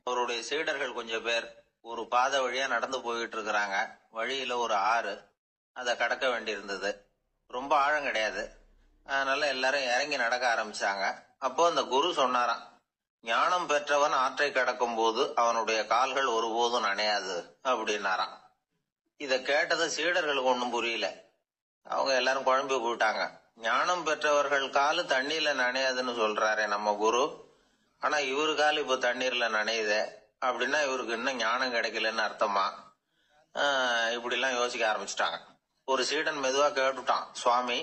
அவருடைய சீடர்கள் கொஞ்சம் பேர் ஒரு பாதை வழியா நடந்து போயிட்டு இருக்கிறாங்க. வழியில ஒரு ஆறு, அதை கடக்க வேண்டியிருந்தது. ரொம்ப ஆழம் கிடையாது. அதனால எல்லாரும் இறங்கி நடக்க ஆரம்பிச்சாங்க. அப்போ அந்த குரு சொன்னாராம், ஞானம் பெற்றவன் ஆற்றை கடக்கும் போது அவனுடைய கால்கள் ஒருபோதும் நனையாது அப்படின்னாராம். இத கேட்டது சீடர்களுக்கு ஒன்றும் புரியல. அவங்க எல்லாரும் குழம்பி போயிட்டாங்க. ஞானம் பெற்றவர்கள் காலு தண்ணீர்ல நனையாதுன்னு சொல்றாரே நம்ம குரு, ஆனா இவரு கால் இப்ப தண்ணீர்ல நனையுதே அப்படின்னா இவருக்கு இன்னும் ஞானம் கிடைக்கலன்னு அர்த்தமா? இப்படி எல்லாம் யோசிக்க ஆரம்பிச்சுட்டாங்க. ஒரு சீடன் மெதுவா கேட்டுட்டான், சுவாமி,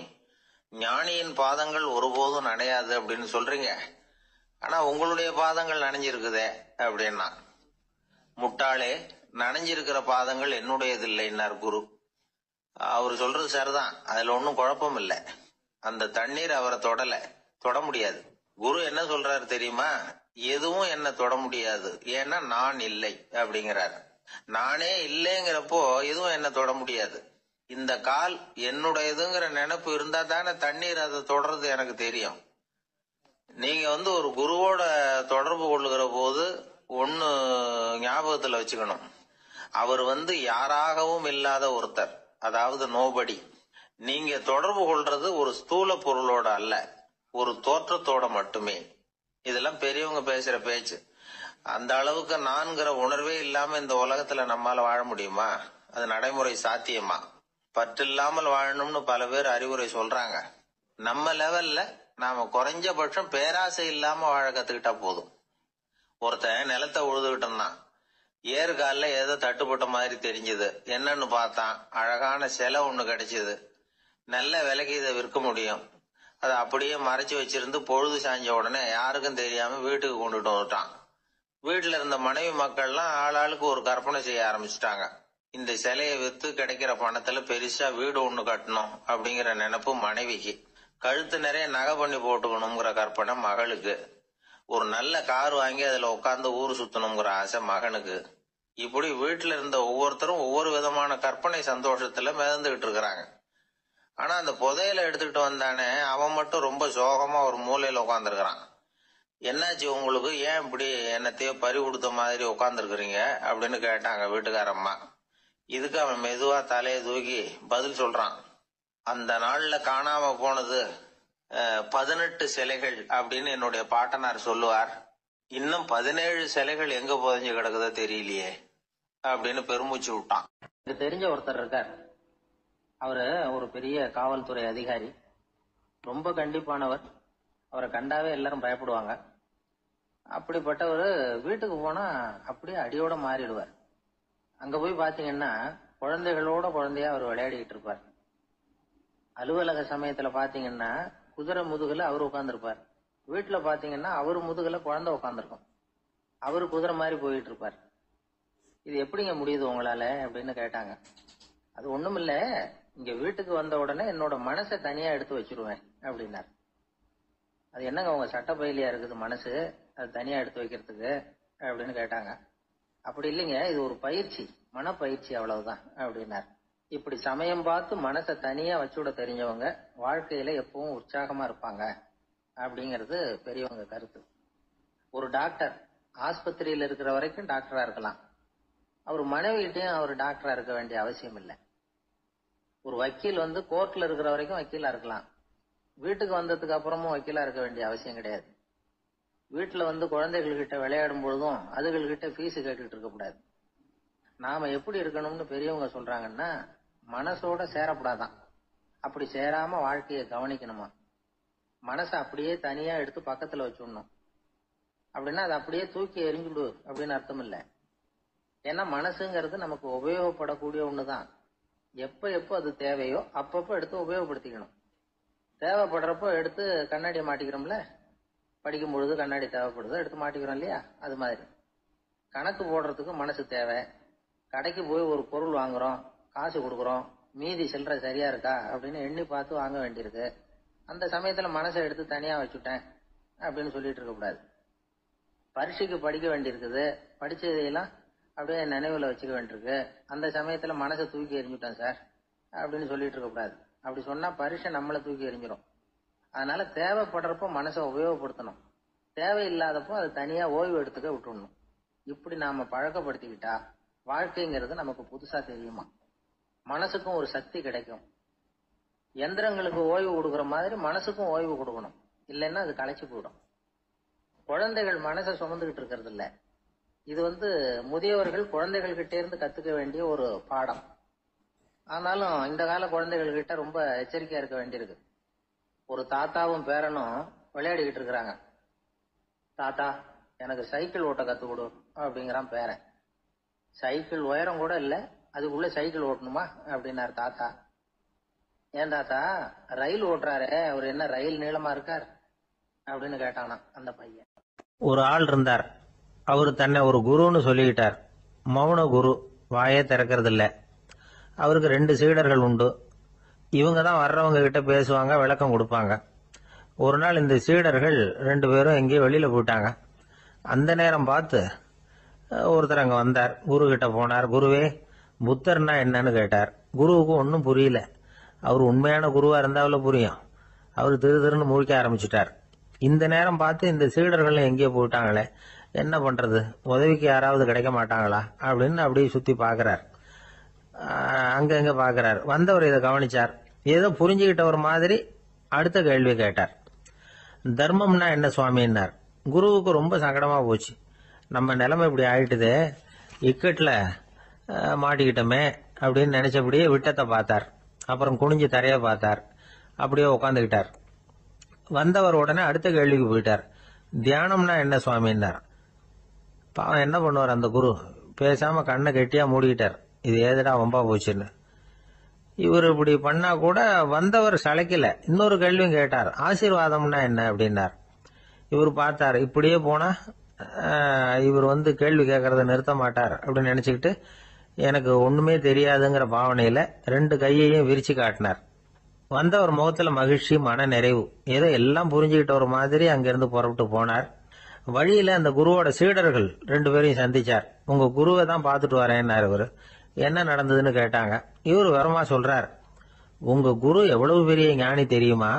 ஞானியின் பாதங்கள் ஒருபோதும் நனையாது அப்படின்னு சொல்றீங்க, ஆனா உங்களுடைய பாதங்கள் நனைஞ்சிருக்குதே அப்படின்னா. முட்டாளே, நனைஞ்சிருக்கிற பாதங்கள் என்னுடையது இல்லைன்னார் குரு. அவரு சொல்றது சரிதான், அதுல ஒன்னும் குழப்பம் இல்லை. அந்த தண்ணீர் அவரை தொட முடியாது. குரு என்ன சொல்றாரு தெரியுமா? எதுவும் என்ன தொட முடியாது, ஏன்னா நான் இல்லை அப்படிங்கிறாரு. நானே இல்லைங்கிறப்போ எதுவும் என்ன தொட முடியாது. இந்த கால் என்னுடையதுங்கிற நினைப்பு இருந்தா தானே தண்ணீர் அதை தொடர்றது எனக்கு தெரியும். நீங்க ஒரு குருவோட தொடர்பு கொள்ளுகிற போது ஒன்னு ஞாபகத்துல வச்சுக்கணும், அவர் யாராகவும் இல்லாத ஒருத்தர், அதாவது நோபடி. நீங்க தொடர்பு கொள்றது ஒரு ஸ்தூல பொருளோட அல்ல, ஒரு தோற்றத்தோட மட்டுமே. இதெல்லாம் பெரியவங்க பேசுற பேச்சு. அந்த அளவுக்கு நான்கிற உணர்வே இல்லாம இந்த உலகத்துல நம்மால வாழ முடியுமா? அது நடைமுறை சாத்தியமா? பற்றில்லாமல் வாழணும்னு பல பேர் அறிவுரை சொல்றாங்க. நம்ம லெவல்ல நாம குறைஞ்சபட்சம் பேராசை இல்லாம வாழ கத்துக்கிட்டா போதும். ஒருத்தன் நிலத்தை உழுதுகிட்டோம்னா ஏறுகால ஏதோ தட்டுப்பட்ட மாதிரி தெரிஞ்சது, என்னன்னு பார்த்தான், அழகான சிலை ஒண்ணு கிடைச்சது. நல்ல விலைக்கு இதை விற்க முடியும். அதை அப்படியே மறைச்சு வச்சிருந்து பொழுது சாய்ஞ்ச உடனே யாருக்கும் தெரியாம வீட்டுக்கு கொண்டுட்டு வந்துட்டான். வீட்டுல இருந்த மனைவி மக்கள்லாம் ஆளாளுக்கு ஒரு கற்பனை செய்ய ஆரம்பிச்சுட்டாங்க. இந்த சிலையை வித்து கிடைக்கிற பணத்துல பெருசா வீடு ஒண்ணு கட்டணும் அப்படிங்கிற நினைப்பு மனைவிக்கு. கழுத்து நிறைய நகை பண்ணி போட்டுக்கணுங்கிற கற்பனை மகளுக்கு. ஒரு நல்ல கார் வாங்கி அதுல உட்காந்து ஊர் சுத்தணுங்கிற ஆசை மகனுக்கு. இப்படி வீட்டுல இருந்த ஒவ்வொருத்தரும் ஒவ்வொரு விதமான கற்பனை சந்தோஷத்துல மிதந்துகிட்டு இருக்கிறாங்க. ஆனா அந்த புதையலை எடுத்துக்கிட்டு வந்தானே, அவன் மட்டும் ரொம்ப சோகமா ஒரு மூலையில உட்காந்துருக்கிறான். என்னாச்சு உங்களுக்கு, ஏன் இப்படி என்னத்தையோ பறி கொடுத்த மாதிரி உட்காந்துருக்குறீங்க அப்படின்னு கேட்டாங்க வீட்டுக்காரம்மா. இதுக்கு அவன் மெதுவா தலையை தூக்கி பதில் சொல்றான். அந்த நாள்ல காணாம போனது 18 சிலைகள் அப்படின்னு என்னுடைய பாட்டனார் சொல்லுவார். இன்னும் 17 சிலைகள் எங்க புதைஞ்சு கிடக்குதோ தெரியலையே அப்படின்னு பெருமூச்சு விட்டான். எனக்கு தெரிஞ்ச ஒருத்தர் இருக்கார். அவரு ஒரு பெரிய காவல்துறை அதிகாரி, ரொம்ப கண்டிப்பானவர். அவரை கண்டாவே எல்லாரும் பயப்படுவாங்க. அப்படிப்பட்டவர் வீட்டுக்கு போனா அப்படியே அடியோட மாறிடுவார். அங்க போய் பாத்தீங்கன்னா குழந்தைகளோட குழந்தையா அவர் விளையாடிட்டு இருப்பார். அலுவலக சமயத்துல பாத்தீங்கன்னா குதிரை முதுகுல அவர் உட்கார்ந்துருப்பார். வீட்டுல பாத்தீங்கன்னா அவரு முதுகுல குழந்தை உட்காந்துருக்கும். அவரு குதிரை மாதிரி போயிட்டு இருப்பார். இது எப்படிங்க முடியுது உங்களால அப்படின்னு கேட்டாங்க. அது ஒண்ணுமில்ல, இங்க வீட்டுக்கு வந்த உடனே என்னோட மனசை தனியா எடுத்து வச்சிருவேன் அப்படின்னார். அது என்னங்க உங்க சட்ட பையிலியா இருக்குது மனசு, அது தனியா எடுத்து வைக்கிறதுக்கு அப்படின்னு கேட்டாங்க. அப்படி இல்லைங்க, இது ஒரு பயிற்சி, மனப்பயிற்சி, அவ்வளவுதான் அப்படின்னார். இப்படி சமயம் பார்த்து மனசை தனியா வச்சுவிட தெரிஞ்சவங்க வாழ்க்கையில எப்பவும் உற்சாகமா இருப்பாங்க அப்படிங்கிறது பெரியவங்க கருத்து. ஒரு டாக்டர் ஆஸ்பத்திரியில இருக்கிற வரைக்கும் டாக்டரா இருக்கலாம். அவர் மனைவிகிட்டையும் அவர் டாக்டரா இருக்க வேண்டிய அவசியம் இல்லை. ஒரு வக்கீல் கோர்ட்ல இருக்கிற வரைக்கும் வக்கீலா இருக்கலாம். வீட்டுக்கு வந்ததுக்கு அப்புறமும் வக்கீலா இருக்க வேண்டிய அவசியம் கிடையாது. வீட்டுல குழந்தைகள் கிட்ட விளையாடும் பொழுதும் அதுகள்கிட்ட ஃபீஸ் கேட்டுட்டு இருக்க கூடாது. நாம எப்படி இருக்கணும்னு பெரியவங்க சொல்றாங்கன்னா, மனசோட சேரப்படாதான். அப்படி சேராம வாழ்க்கையை கவனிக்கணுமா. மனசை அப்படியே தனியா எடுத்து பக்கத்துல வச்சுடணும். அப்படின்னா அதை அப்படியே தூக்கி எறிஞ்சுடு அப்படின்னு அர்த்தம் இல்லை. ஏன்னா மனசுங்கிறது நமக்கு உபயோகப்படக்கூடிய ஒண்ணுதான். எப்ப அது தேவையோ அப்பப்போ எடுத்து உபயோகப்படுத்திக்கணும். தேவைப்படுறப்போ எடுத்து கண்ணாடியை மாட்டிக்கிறோம்ல, படிக்கும் பொழுது கண்ணாடி தேவைப்படுதோ எடுத்து மாட்டிக்கிறோம் இல்லையா, அது மாதிரி கணக்கு போடுறதுக்கு மனசு தேவை. கடைக்கு போய் ஒரு பொருள் வாங்குறோம், காசு கொடுக்குறோம், மீதி சில்லறை சரியா இருக்கா அப்படின்னு எண்ணி பார்த்து வாங்க வேண்டியிருக்கு. அந்த சமயத்துல மனசை எடுத்து தனியா வச்சுட்டேன் அப்படின்னு சொல்லிட்டு இருக்க கூடாது. பரீட்சைக்கு படிக்க வேண்டியிருக்குது, படிச்சதையெல்லாம் அப்படியே நினைவுல வச்சுக்க வேண்டியிருக்கு. அந்த சமயத்துல மனசை தூக்கி எறிஞ்சுட்டேன் சார் அப்படின்னு சொல்லிட்டு இருக்க கூடாது. அப்படி சொன்னா பரீட்சை நம்மளை தூக்கி எறிஞ்சிடும். அதனால தேவைப்படுறப்போ மனசை உபயோகப்படுத்தணும், தேவையில்லாதப்போ அது தனியா ஓய்வு எடுத்துக்க விட்டுடணும். இப்படி நாம பழக்கப்படுத்திக்கிட்டா வாழ்க்கைங்கிறது நமக்கு புதுசா தெரியுமா. மனசுக்கும் ஒரு சக்தி கிடைக்கும். எந்திரங்களுக்கு ஓய்வு கொடுக்கற மாதிரி மனசுக்கும் ஓய்வு கொடுக்கணும், இல்லைன்னா அது களைச்சு போயிடும். குழந்தைகள் மனசை சுமந்துகிட்டு இருக்கிறது இல்ல. இது முதியவர்கள் குழந்தைகள் கிட்டே இருந்து கத்துக்க வேண்டிய ஒரு பாடம். ஆனாலும் இந்த கால குழந்தைகள் கிட்ட ரொம்ப எச்சரிக்கையா இருக்க வேண்டியிருக்கு. ஒரு தாத்தாவும் பேரனும் விளையாடிக்கிட்டு இருக்கிறாங்க. தாத்தா, எனக்கு சைக்கிள் ஓட்ட கத்து கொடு அப்படிங்கிறான் பேரன். சைக்கிள் உயரம் கூட இல்ல, அதுக்குள்ள சைக்கிள் ஓட்டணுமா அப்படின்னாரு தாத்தா. ஏன் தாத்தா, ரயில் ஓட்டுறாரு, அவர் என்ன ரயில் நீளமா இருக்கார் அப்படின்னு கேட்டானா அந்த பையன். ஒரு ஆள் இருந்தார். அவரு தன்னை ஒரு குருன்னு சொல்லிக்கிட்டார். மௌன குரு, வாயே திறக்கிறது இல்ல. அவருக்கு 2 சீடர்கள் உண்டு. இவங்க தான் வர்றவங்க கிட்ட பேசுவாங்க, விளக்கம் கொடுப்பாங்க. ஒரு நாள் இந்த சீடர்கள் 2 பேரும் எங்கேயோ வெளியில போயிட்டாங்க. அந்த நேரம் பார்த்து ஒருத்தர் அங்க வந்தார். குரு கிட்ட போனார். குருவே, புத்தர்னா என்னன்னு கேட்டார். குருவுக்கு ஒன்னும் புரியல. அவர் உண்மையான குருவா இருந்தாவில் புரியும். அவர் திருன்னு முழிக்க ஆரம்பிச்சுட்டார். இந்த நேரம் பார்த்து இந்த சீடர்கள் எங்கேயோ போயிட்டாங்களே, என்ன பண்றது, உதவிக்கு யாராவது கிடைக்க மாட்டாங்களா அப்படின்னு அப்படியே சுத்தி பாக்குறார். அங்க பாக்குறார். வந்தவர் இதை கவனிச்சார். ஏதோ புரிஞ்சுக்கிட்டவர் மாதிரி அடுத்த கேள்வி கேட்டார். தர்மம்னா என்ன சுவாமின்னார். குருவுக்கு ரொம்ப சங்கடமா போச்சு. நம்ம நிலைமை இப்படி ஆயிட்டுதே, இக்கட்ல மாட்டிக்கிட்டோமே அப்படின்னு நினைச்சபடியே விட்டத்தை பார்த்தார். அப்புறம் குனிஞ்சு தரைய பார்த்தார். அப்படியே உட்காந்துக்கிட்டார். வந்தவர் உடனே அடுத்த கேள்விக்கு போயிட்டார். தியானம்னா என்ன சுவாமின்னார். பாவம் என்ன பண்ணுவார் அந்த குரு, பேசாம கண்ணை கெட்டியா மூடிக்கிட்டார். இது ஏதடா வம்பா போச்சுன்னு. இவர் இப்படி பண்ணா கூட வந்தவர் சளைக்கல. இன்னொரு கேள்வியும் கேட்டார். ஆசீர்வாதம்னா என்ன அப்படின்னார். இவர் பார்த்தார். இப்படியே போனா இவர் கேள்வி கேட்கறத நிறுத்த மாட்டார் அப்படின்னு நினைச்சுக்கிட்டு எனக்கு ஒண்ணுமே தெரியாதுங்கிற பாவனையில 2 கையையும் விரிச்சு காட்டினார். வந்தவர் முகத்துல மகிழ்ச்சி, மன நிறைவு. ஏதோ எல்லாம் புரிஞ்சுக்கிட்ட ஒரு மாதிரி அங்கிருந்து புறப்பட்டு போனார். வழியில அந்த குருவோட சீடர்கள் 2 பேரையும் சந்திச்சார். உங்க குருவை தான் பார்த்துட்டு வரேன்னாரு இவரு. என்ன நடந்ததுன்னு கேட்டாங்க. இவர் விவரமா சொல்றார். உங்க குரு எவ்வளவு பெரிய ஞானி தெரியுமா?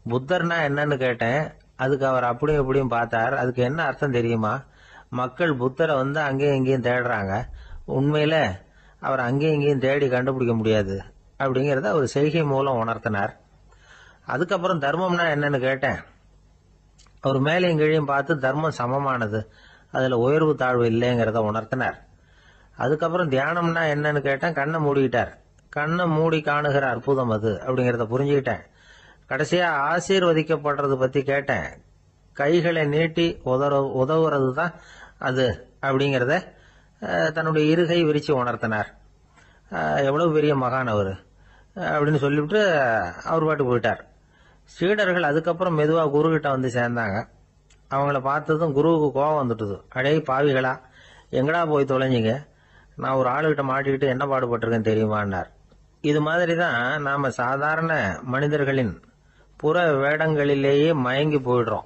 புத்தர்னா என்னன்னு கேட்டேன். அதுக்கு அவர் அப்படியும் இப்படியும் பார்த்தார். அதுக்கு என்ன அர்த்தம் தெரியுமா? மக்கள் புத்தரை அங்கேயும் இங்கேயும் தேடுறாங்க. உண்மையில அவர் அங்கேயும் இங்கேயும் தேடி கண்டுபிடிக்க முடியாது அப்படிங்கறத அவர் செய்கை மூலம் உணர்த்தினார். அதுக்கப்புறம் தர்மம்னா என்னன்னு கேட்டேன். அவர் மேலையும் கீழையும் பார்த்து தர்மம் சமமானது, அதுல உயர்வு தாழ்வு இல்லைங்கிறத உணர்த்தினார். அதுக்கப்புறம் தியானம்னா என்னன்னு கேட்டேன். கண்ணை மூடிக்கிட்டார். கண்ணை மூடி காணுகிற அற்புதம் அது அப்படிங்கறத புரிஞ்சுக்கிட்டேன். கடைசியா ஆசீர்வதிக்கப்படுறது பத்தி கேட்டேன். கைகளை நீட்டி உதவுறது தான் அது அப்படிங்கறத தன்னுடைய இருகை விரிச்சு உணர்த்தினார். எவ்வளவு பெரிய மகான் அவரு அப்படின்னு சொல்லிவிட்டு அவர் பாட்டு போயிட்டார். சீடர்கள் அதுக்கப்புறம் மெதுவா குரு கிட்ட சேர்ந்தாங்க. அவங்கள பார்த்ததும் குருவுக்கு கோபம் வந்துட்டுது. அடே பாவிகளா, எங்கடா போய் தொலைஞ்சிங்க, நான் ஒரு ஆளுகிட்ட மாட்டிக்கிட்டு என்ன பாடுபட்டிருக்கேன் தெரியுமான்னார். இது மாதிரிதான் நாம சாதாரண மனிதர்களின் புற வேடங்களிலேயே மயங்கி போயிடுறோம்.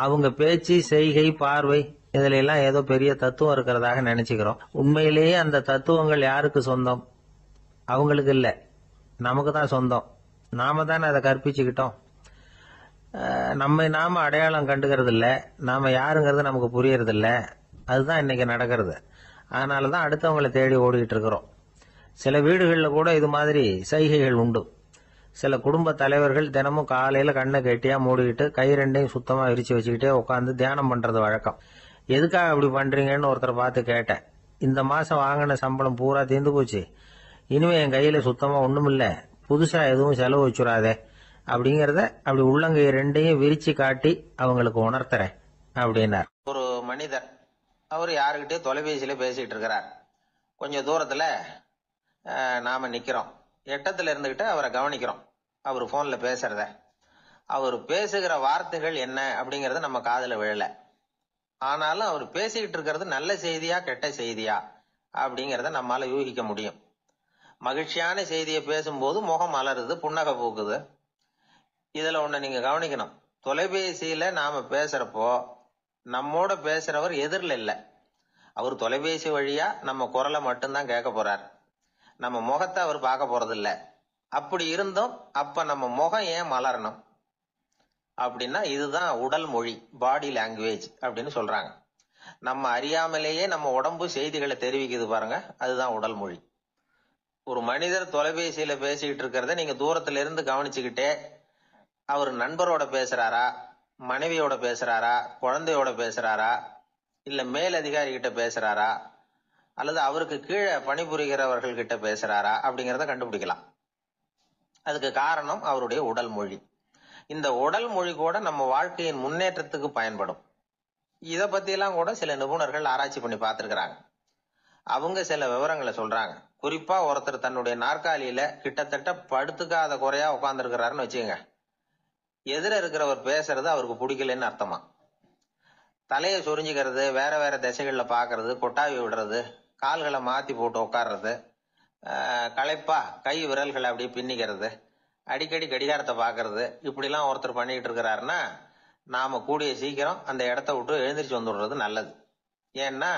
அவங்க பேச்சு, செய்கை, பார்வை இதுல எல்லாம் ஏதோ பெரிய தத்துவம் இருக்கிறதாக நினைச்சுக்கிறோம். உண்மையிலேயே அந்த தத்துவங்கள் யாருக்கு சொந்தம்? அவங்களுக்கு இல்ல, நமக்கு தான் சொந்தம். நாம தானே அதை கற்பிச்சுக்கிட்டோம். நம்ம நாம அடையாளம் கண்டுக்கிறது இல்ல, நாம யாருங்கிறது நமக்கு புரியறது இல்ல. அதுதான் இன்னைக்கு நடக்கிறது. அதனாலதான் அடுத்தவங்களை தேடி ஓடிட்டு இருக்கிறோம். சில வீடுகளில் கூட இது மாதிரி சைகைகள் உண்டு. சில குடும்ப தலைவர்கள் தினமும் காலையில கண்ணை கெட்டியா மூடிக்கிட்டு கை 2ஐயும் சுத்தமா விரிச்சு வச்சுக்கிட்டே உட்காந்து தியானம் பண்றது வழக்கம். எதுக்காக அப்படி பண்றீங்கன்னு ஒருத்தரை பார்த்து கேட்டேன். இந்த மாசம் வாங்கின சம்பளம் பூரா தீர்ந்து போச்சு, இனிமே என் கையில சுத்தமா ஒண்ணும் இல்ல, புதுசா எதுவும் செலவு வச்சுடாதே அப்படிங்கறத அப்படி உள்ளங்கை 2ஐயும் விரிச்சு காட்டி அவங்களுக்கு உணர்த்துறேன் அப்படின்னார். ஒரு மனிதர், அவர் யாருக்கிட்டே தொலைபேசியில பேசிட்டு இருக்கிறார். கொஞ்சம் தூரத்துல நாம நிக்கிறோம். எட்டத்துல இருந்துகிட்டு அவரை கவனிக்கிறோம். அவர் போன்ல பேசுறத, அவர் பேசுகிற வார்த்தைகள் என்ன அப்படிங்கறத நம்ம காதுல விழல. ஆனாலும் அவர் பேசிக்கிட்டு இருக்கிறது நல்ல செய்தியா கெட்ட செய்தியா அப்படிங்கறத நம்மால யூகிக்க முடியும். மகிழ்ச்சியான செய்தியை பேசும்போது முகம் மலருது, புன்னகை பூக்குது. இதுல ஒண்ணு நீங்க கவனிக்கணும். தொலைபேசியில நாம பேசுறப்போ நம்மோட பேசுறவர் எதிரில் இல்ல. அவர் தொலைபேசி வழியா நம்ம குரலை மட்டும்தான் கேட்க போறார். நம்ம முகத்தை அவர் பார்க்க போறது இல்ல. அப்படி இருந்தும் அப்ப நம்ம முகம் ஏன் மலரணும் அப்படின்னா இதுதான் உடல் மொழி, பாடி லாங்குவேஜ் அப்படின்னு சொல்றாங்க. நம்ம அறியாமலேயே நம்ம உடம்பு செய்திகளை தெரிவிக்குது பாருங்க, அதுதான் உடல் மொழி. ஒரு மனிதர் தொலைபேசியில பேசிக்கிட்டு இருக்கிறத நீங்க தூரத்துல இருந்து கவனிச்சுக்கிட்டே அவர் நண்பரோட பேசுறாரா, மனைவியோட பேசுறாரா, குழந்தையோட பேசுறாரா, இல்ல மேல் அதிகாரி கிட்ட பேசுறாரா, அல்லது அவருக்கு கீழே பணிபுரிகிறவர்கள் கிட்ட பேசுறாரா அப்படிங்கறத கண்டுபிடிக்கலாம். அதுக்கு காரணம் அவருடைய உடல் மொழி. இந்த உடல் மொழி கூட நம்ம வாழ்க்கையின் முன்னேற்றத்துக்கு பயன்படும். இத பத்தி எல்லாம் கூட சில நிபுணர்கள் ஆராய்ச்சி பண்ணி பார்த்திருக்கிறாங்க. அவங்க சில விவரங்களை சொல்றாங்க. குறிப்பா ஒருத்தர் தன்னுடைய நாற்காலியில கிட்டத்தட்ட படுத்துக்காத குறையா உட்கார்ந்து இருக்கிறாருன்னு வச்சுக்கோங்க. எதிர இருக்கிறவர் பேசுறது அவருக்கு பிடிக்கலன்னு அர்த்தமா. தலையை சொரிஞ்சுக்கிறது, வேற வேற திசைகள்ல பாக்குறது, கொட்டாவி விடுறது, கால்களை மாத்தி போட்டு உட்கார்றது, களைப்பா கை விரல்களை அப்படியே பின்னிக்கிறது, அடிக்கடி கடிகாரத்தை பாக்குறது, இப்படி எல்லாம் ஒருத்தர் பண்ணிட்டு இருக்கிறாருன்னா நாம கூடிய சீக்கிரம் அந்த இடத்த விட்டு எழுந்திரிச்சு வந்துடுறது நல்லது. ஏன்னா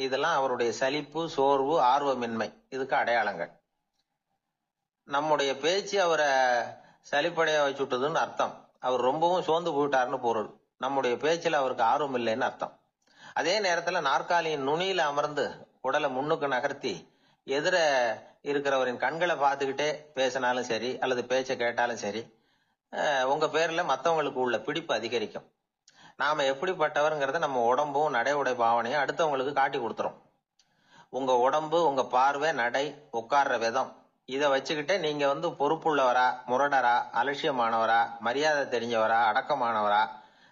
இதெல்லாம் அவருடைய சலிப்பு, சோர்வு, ஆர்வமின்மை இதுக்கு அடையாளங்கள். நம்முடைய பேச்சு அவரை சலிப்படைய வச்சுட்டதுன்னு அர்த்தம். அவர் ரொம்பவும் சோர்ந்து போயிட்டாருன்னு பொருள். நம்முடைய பேச்சில் அவருக்கு ஆர்வம் இல்லைன்னு அர்த்தம். அதே நேரத்துல நாற்காலியின் நுனியில அமர்ந்து உடலை முன்னுக்கு நகர்த்தி எதிர இருக்கிறவரின் கண்களை பார்த்துக்கிட்டே பேசினாலும் சரி அல்லது பேச்ச கேட்டாலும் சரி, உங்க பேர்ல மத்தவங்களுக்கு உள்ள பிடிப்பு அதிகரிக்கும். நாம எப்படிப்பட்டவர்ங்கிறத நம்ம உடம்பும் நடை உடை பாவனையும் அடுத்தவங்களுக்கு காட்டி கொடுத்துரும். உங்க உடம்பு, உங்க பார்வை, நடை, உட்கார்ற விதம் இதை வச்சுக்கிட்டே நீங்க பொறுப்புள்ளவரா, முரடரா, அலட்சியமானவரா, மரியாதை தெரிஞ்சவரா, அடக்கமானவரா,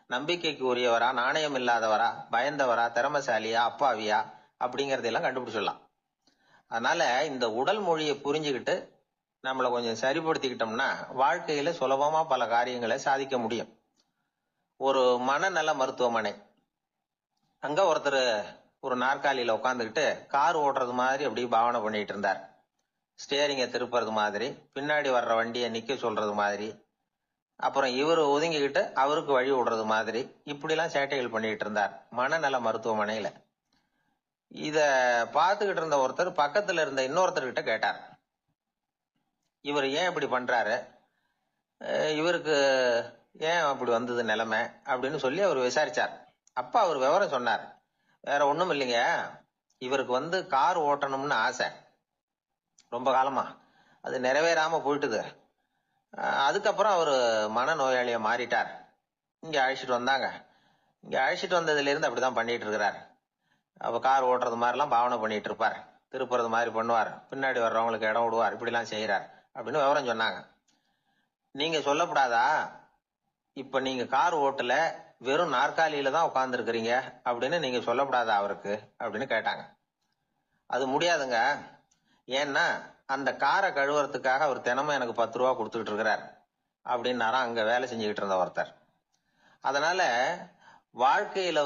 நம்பிக்கைக்கு உரியவரா, நாணயம் இல்லாதவரா, பயந்தவரா, திறமசாலியா, அப்பாவியா அப்படிங்கறதெல்லாம் கண்டுபிடிச்சிடலாம். அதனால இந்த உடல் மொழியை புரிஞ்சுக்கிட்டு நம்மளை கொஞ்சம் சரிப்படுத்திக்கிட்டோம்னா வாழ்க்கையில சுலபமா பல காரியங்களை சாதிக்க முடியும். ஒரு மனநல மருத்துவமனை, அங்க ஒருத்தர் ஒரு நாற்காலியில உட்காந்துக்கிட்டு கார் ஓட்டுறது மாதிரி அப்படி பாவனை பண்ணிட்டு இருந்தார். ஸ்டேரிங்க திருப்புறது மாதிரி, பின்னாடி வர்ற வண்டியை நிக்க சொல்றது மாதிரி, அப்புறம் இவர் ஒதுங்கிக்கிட்டு அவருக்கு வழி விடுறது மாதிரி, இப்படிலாம் சேட்டைகள் பண்ணிட்டு இருந்தார் மனநல மருத்துவமனையில. இத பார்த்துக்கிட்டு இருந்த ஒருத்தர் பக்கத்துல இருந்த இன்னொருத்தர்கிட்ட கேட்டார், இவர் ஏன் இப்படி பண்றாரு, இவருக்கு ஏன் அப்படி வந்தது நிலைமை அப்படின்னு சொல்லி அவர் விசாரிச்சார். அப்ப அவர் விவரம் சொன்னார். வேற ஒண்ணும் இல்லைங்க, இவருக்கு கார் ஓட்டணும்னு ஆசை ரொம்ப காலமா, அது நிறைவேறாம போயிட்டுது. அதுக்கப்புறம் அவர் மனநோயாளியா மாறிட்டார். இங்க அழைச்சிட்டு வந்தாங்க. இங்க அழைச்சிட்டு வந்ததுல இருந்து அப்படிதான் பண்ணிட்டு இருக்கிறார். அப்ப கார் ஓட்டுறது மாதிரிலாம் பாவனை பண்ணிட்டு இருப்பார், திருப்புறது மாதிரி பண்ணுவார், பின்னாடி வர்றவங்களுக்கு இடம் விடுவார், இப்படிலாம் செய்யறார் அப்படின்னு விவரம் சொன்னாங்க. நீங்க சொல்லப்படாதா, இப்ப நீங்க கார் ஓட்டல, வெறும் நாற்காலியில தான் உட்கார்ந்து இருக்கிறீங்க அப்படின்னு நீங்க சொல்லப்படாதா அவருக்கு அப்படின்னு கேட்டாங்க. அது முடியாதுங்க, ஏன்னா அந்த காரை கழுவுறதுக்காக அவர் தினமும் எனக்கு 10 ரூபா கொடுத்துக்கிட்டு இருக்கிறார் அப்படின்னாராம் அங்க வேலை செஞ்சுக்கிட்டு இருந்த ஒருத்தர். அதனால வாழ்க்கையில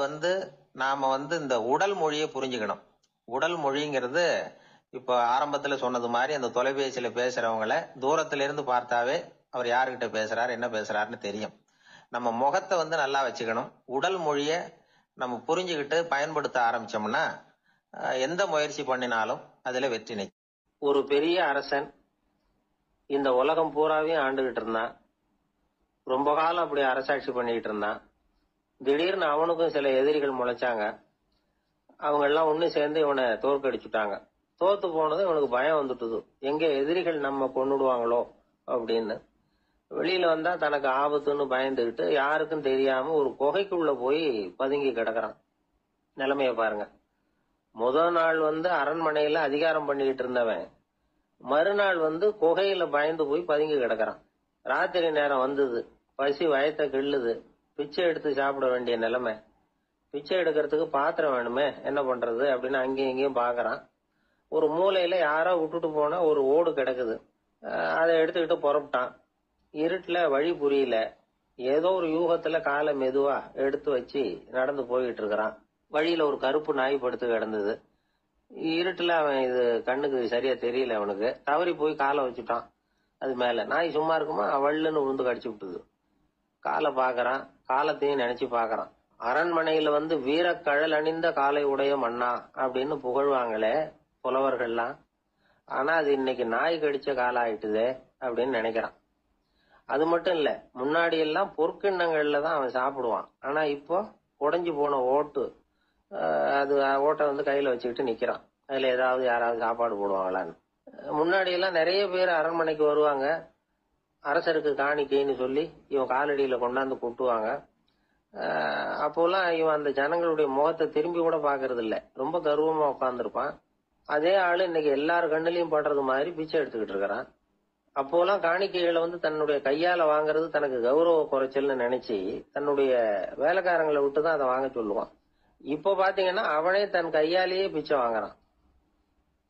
நாம இந்த உடல் மொழியை புரிஞ்சுக்கணும். உடல் மொழிங்கிறது இப்ப ஆரம்பத்துல சொன்னது மாதிரி அந்த தொலைபேசியில பேசுறவங்கள தூரத்துல இருந்து பார்த்தாவே அவர் யாருகிட்ட பேசுறாரு, என்ன பேசுறாருன்னு தெரியும். நம்ம முகத்தை நல்லா வச்சுக்கணும். உடல் மொழிய நம்ம புரிஞ்சுக்கிட்டு பயன்படுத்த ஆரம்பிச்சோம்னா எந்த முயற்சி பண்ணினாலும் அதுல வெற்றி நிச்சயம். ஒரு பெரிய அரசன் இந்த உலகம் பூராவையும் ஆண்டுகிட்டு இருந்தான். ரொம்ப காலம் அப்படி அரசாட்சி பண்ணிக்கிட்டு இருந்தான். திடீர்னு அவனுக்கும் சில எதிரிகள் முளைச்சாங்க. அவங்க எல்லாம் ஒண்ணு சேர்ந்து இவனை தோற்கடிச்சுட்டாங்க. தோத்து போனது இவனுக்கு பயம் வந்துட்டுது, எங்க எதிரிகள் நம்ம கொன்னுடுவாங்களோ அப்படின்னு. வெளியில வந்தா தனக்கு ஆபத்துன்னு பயந்துகிட்டு யாருக்கும் தெரியாம ஒரு குகைக்குள்ள போய் பதுங்கி கிடக்குறான். நிலைமைய பாருங்க. முதல் நாள் அரண்மனையில அதிகாரம் பண்ணிக்கிட்டு இருந்தவன் மறுநாள் குகையில பயந்து போய் பதுங்கி கிடக்குறான். ராத்திரி நேரம் வந்தது, பசி வயத்தை கிள்ளுது, பிச்சை எடுத்து சாப்பிட வேண்டிய நிலைமை. பிச்சை எடுக்கிறதுக்கு பாத்திரம் வேணுமே, என்ன பண்றது அப்படின்னு அங்கேயும் இங்கேயும் பாக்குறான். ஒரு மூலையில யாரோ விட்டுட்டு போன ஒரு ஓடு கிடக்குது, அதை எடுத்துக்கிட்டு புறப்பட்டான். இருட்டுல வழி புரியல, ஏதோ ஒரு யூகத்துல காலை மெதுவா எடுத்து வச்சு நடந்து போயிட்டு இருக்கிறான். வழியில ஒரு கருப்பு நாய் படுத்து கிடந்தது. இருட்டுல அவன் இது கண்ணுக்கு சரியா தெரியல, அவனுக்கு தவறி போய் காலை வச்சுட்டான் அது மேல. நாய் சும்மா இருக்குமா, வள்ளுன்னு விழுந்து கடிச்சு விட்டுது. காலை பாக்குறான், காலத்தையும் நினைச்சு பாக்குறான். அரண்மனையில வீரக்கழல் அணிந்த காலை உடைய மன்னா அப்படின்னு புகழ்வாங்களே புலவர்கள்லாம், ஆனா அது இன்னைக்கு நாய் கடிச்ச காலம் ஆயிட்டுதே அப்படின்னு நினைக்கிறான். அது மட்டும் இல்ல, முன்னாடி எல்லாம் பொற்கிண்ணங்கள்ல தான் அவன் சாப்பிடுவான். ஆனா இப்போ உடைஞ்சு போன ஓட்டு அது ஓட்டை வந்து கையில வச்சுக்கிட்டு நிக்கிறான். அதுல ஏதாவது யாராவது சாப்பாடு போடுவாங்களான்னு. முன்னாடி எல்லாம் நிறைய பேர் அரண்மனைக்கு வருவாங்க. அரசருக்கு காணிக்கைன்னு சொல்லி இவன் காலடியில கொண்டாந்து கொட்டுவாங்க. அப்போலாம் இவன் அந்த ஜனங்களுடைய முகத்தை திரும்பி கூட பாக்குறது இல்ல. ரொம்ப கர்வமா உட்கார்ந்துருப்பான். அதே ஆளு இன்னைக்கு எல்லார் கண்ணிலையும் படுறது மாதிரி பிச்சை எடுத்துக்கிட்டு இருக்கிறான். அப்போலாம் காணிக்கைகளை வந்து தன்னுடைய கையால வாங்குறது தனக்கு கௌரவ குறைச்சல்னு நினைச்சு தன்னுடைய வேலைக்காரங்களை விட்டுதான் அதை வாங்க சொல்லுவான். இப்ப பாத்தீங்கன்னா அவனே தன் கையாலேயே பிச்சை வாங்குறான்.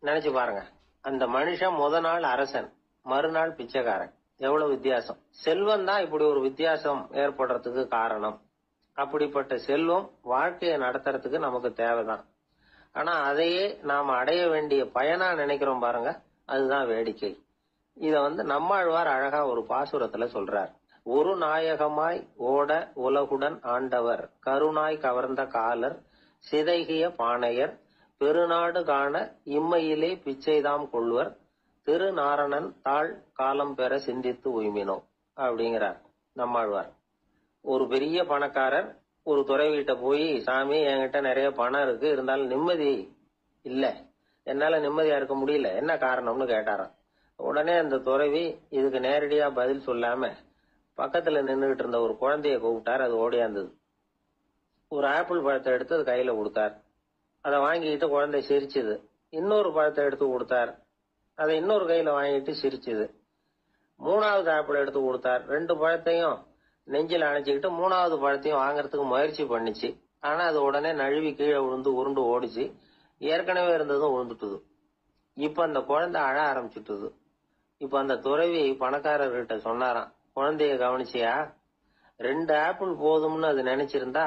நினைச்சு பாருங்க. அந்த மனுஷன் முத நாள் அரசன், மறுநாள் பிச்சைக்காரன். எவ்வளவு வித்தியாசம். செல்வம் தான் இப்படி ஒரு வித்தியாசம் ஏற்படுறதுக்கு காரணம். அப்படிப்பட்ட செல்வம் வாழ்க்கையை நடத்துறதுக்கு நமக்கு தேவைதான். ஆனா அதையே நாம அடைய வேண்டிய பயனா நினைக்கிறோம் பாருங்க, அதுதான் வேடிக்கை. இத வந்து நம்மாழ்வார் அழகா ஒரு பாசுரத்துல சொல்றார். ஒரு நாயகமாய் ஓட உலகுடன் ஆண்டவர், கருணாய் கவர்ந்த காலர், சிதைகிய பானையர், பெருநாடு காண இம்மையிலே பிச்சைதாம் கொள்வர், திருநாரணன் தாழ் காலம் பெற சிந்தித்து உய்மினோ அப்படிங்கிறார் நம்மாழ்வார். ஒரு பெரிய பணக்காரர் ஒரு துறவிகிட்ட போய், சாமி என்கிட்ட நிறைய பணம் இருக்கு, இருந்தாலும் நிம்மதி இல்ல, என்னால நிம்மதியா இருக்க முடியல, என்ன காரணம்னு கேட்டாராம். உடனே அந்த துறவி இதுக்கு நேரடியா பதில் சொல்லாம பக்கத்துல நின்றுகிட்டு இருந்த ஒரு குழந்தைய கூப்பிட்டார். அது ஓடியாந்தது. ஒரு ஆப்பிள் பழத்தை எடுத்து அது கையில கொடுத்தார். அதை வாங்கிட்டு குழந்தை சிரிச்சுது. இன்னொரு பழத்தை எடுத்து கொடுத்தார். அதை இன்னொரு கையில வாங்கிட்டு சிரிச்சுது. மூணாவது ஆப்பிள் எடுத்து கொடுத்தார். 2 பழத்தையும் நெஞ்சில் அணைச்சிக்கிட்டு 3வது பழத்தையும் வாங்கறதுக்கு முயற்சி பண்ணிச்சு. ஆனா அது உடனே நழுவி கீழே விழுந்து உருண்டு ஓடிச்சு. ஏற்கனவே இருந்ததும் விழுந்துட்டுது. இப்ப அந்த குழந்தை அழ ஆரம்பிச்சுட்டுது. இப்ப அந்த துறவி பணக்காரர்கிட்ட சொன்னாராம், குழந்தைய கவனிச்சியா, 2 ஆப்பிள் போதும்னு அது நினைச்சிருந்தா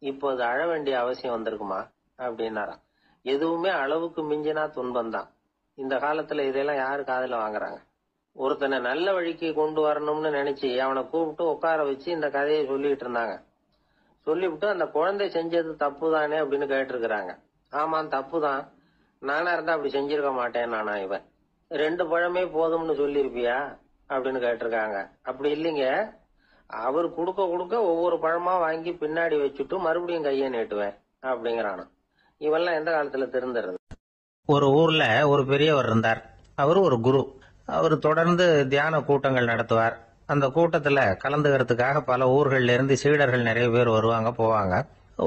இப்போ அது அழ வேண்டிய அவசியம் வந்திருக்குமா அப்படின்னாராம். எதுவுமே அளவுக்கு மிஞ்சினா துன்பம் தான். இந்த காலத்துல இதெல்லாம் யாரு காதுல வாங்குறாங்க? ஒருத்தனை நல்ல வழிக்கு கொண்டு வரணும்னு நினைச்சு அவனை கூப்பிட்டு உட்கார வச்சு இந்த கதையை சொல்லிட்டு இருந்தாங்க. சொல்லிவிட்டு அந்த குழந்தை செஞ்சது தப்பு தானே அப்படின்னு கேட்டிருக்கிறாங்க. ஆமா தப்புதான், நானா இருந்தா அப்படி செஞ்சிருக்க மாட்டேன் நானா இவன். 2 பழமே போதும்னு சொல்லிருப்பியா அப்படின்னு கேட்டிருக்காங்க. அப்படி இல்லைங்க, அவர் கொடுக்க கொடுக்க ஒவ்வொரு பழமா வாங்கி பின்னாடி வச்சுட்டு மறுபடியும் கையை நீட்டுவேன் அப்படிங்கிறானா. இவெல்லாம் எந்த காலத்துல திருந்துறது? ஒரு ஊர்ல ஒரு பெரியவர் இருந்தார். அவரு ஒரு குரு. அவர் தொடர்ந்து தியான கூட்டங்கள் நடத்துவார். அந்த கூட்டத்துல கலந்துக்கிறதுக்காக பல ஊர்கள்ல இருந்து சீடர்கள் நிறைய பேர் வருவாங்க போவாங்க.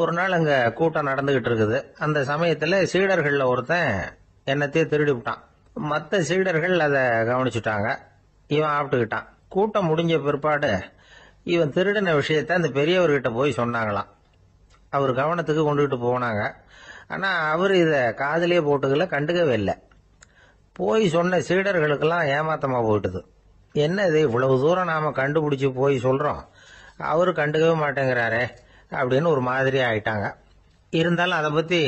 ஒரு நாள் அங்க கூட்டம் நடந்துகிட்டு இருக்குது. அந்த சமயத்துல சீடர்கள்ல ஒருத்தன் என்னத்தையும் திருடி விட்டான். மற்ற சீடர்கள் அதை கவனிச்சுட்டாங்க. இவன் ஆப்பிட்டுக்கிட்டான். கூட்டம் முடிஞ்ச பிற்பாடு இவன் திருடின விஷயத்த அந்த பெரியவர்கிட்ட போய் சொன்னாங்களாம். அவர் கவனத்துக்கு கொண்டுகிட்டு போனாங்க. ஆனா அவர் இத காதலியே போட்டுக்கல, கண்டுக்கவே இல்லை. போய் சொன்ன சீடர்களுக்கெல்லாம் ஏமாத்தமா போயிட்டுது. என்ன இது, இவ்வளவு தூரம் நாம கண்டுபிடிச்சு போய் சொல்றோம், அவரு கண்டுக்கவே மாட்டேங்கிறாரே அப்படின்னு ஒரு மாதிரி ஆயிட்டாங்க. இருந்தாலும் அதை பத்தி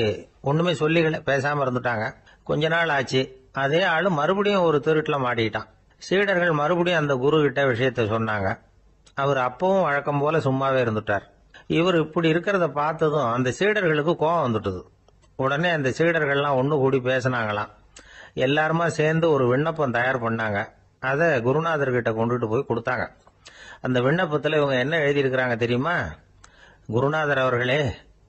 ஒண்ணுமே சொல்லிக்கல, பேசாம இருந்துட்டாங்க. கொஞ்ச நாள் ஆச்சு. அதே ஆளு மறுபடியும் ஒரு திருட்டுல மாட்டிக்கிட்டான். சீடர்கள் மறுபடியும் அந்த குரு கிட்ட விஷயத்த சொன்னாங்க. அவர் அப்பவும் வழக்கம் போல சும்மாவே இருந்துட்டார். இவர் இப்படி இருக்கிறத பார்த்ததும் அந்த சீடர்களுக்கு கோபம் வந்துட்டுது. உடனே அந்த சீடர்கள்லாம் ஒண்ணு கூடி பேசினாங்களாம். எல்லாருமா சேர்ந்து ஒரு விண்ணப்பம் தயார் பண்ணாங்க. அதை குருநாதர்கிட்ட கொண்டுட்டு போய் கொடுத்தாங்க. அந்த விண்ணப்பத்துல இவங்க என்ன எழுதியிருக்கிறாங்க தெரியுமா? குருநாதர் அவர்களே,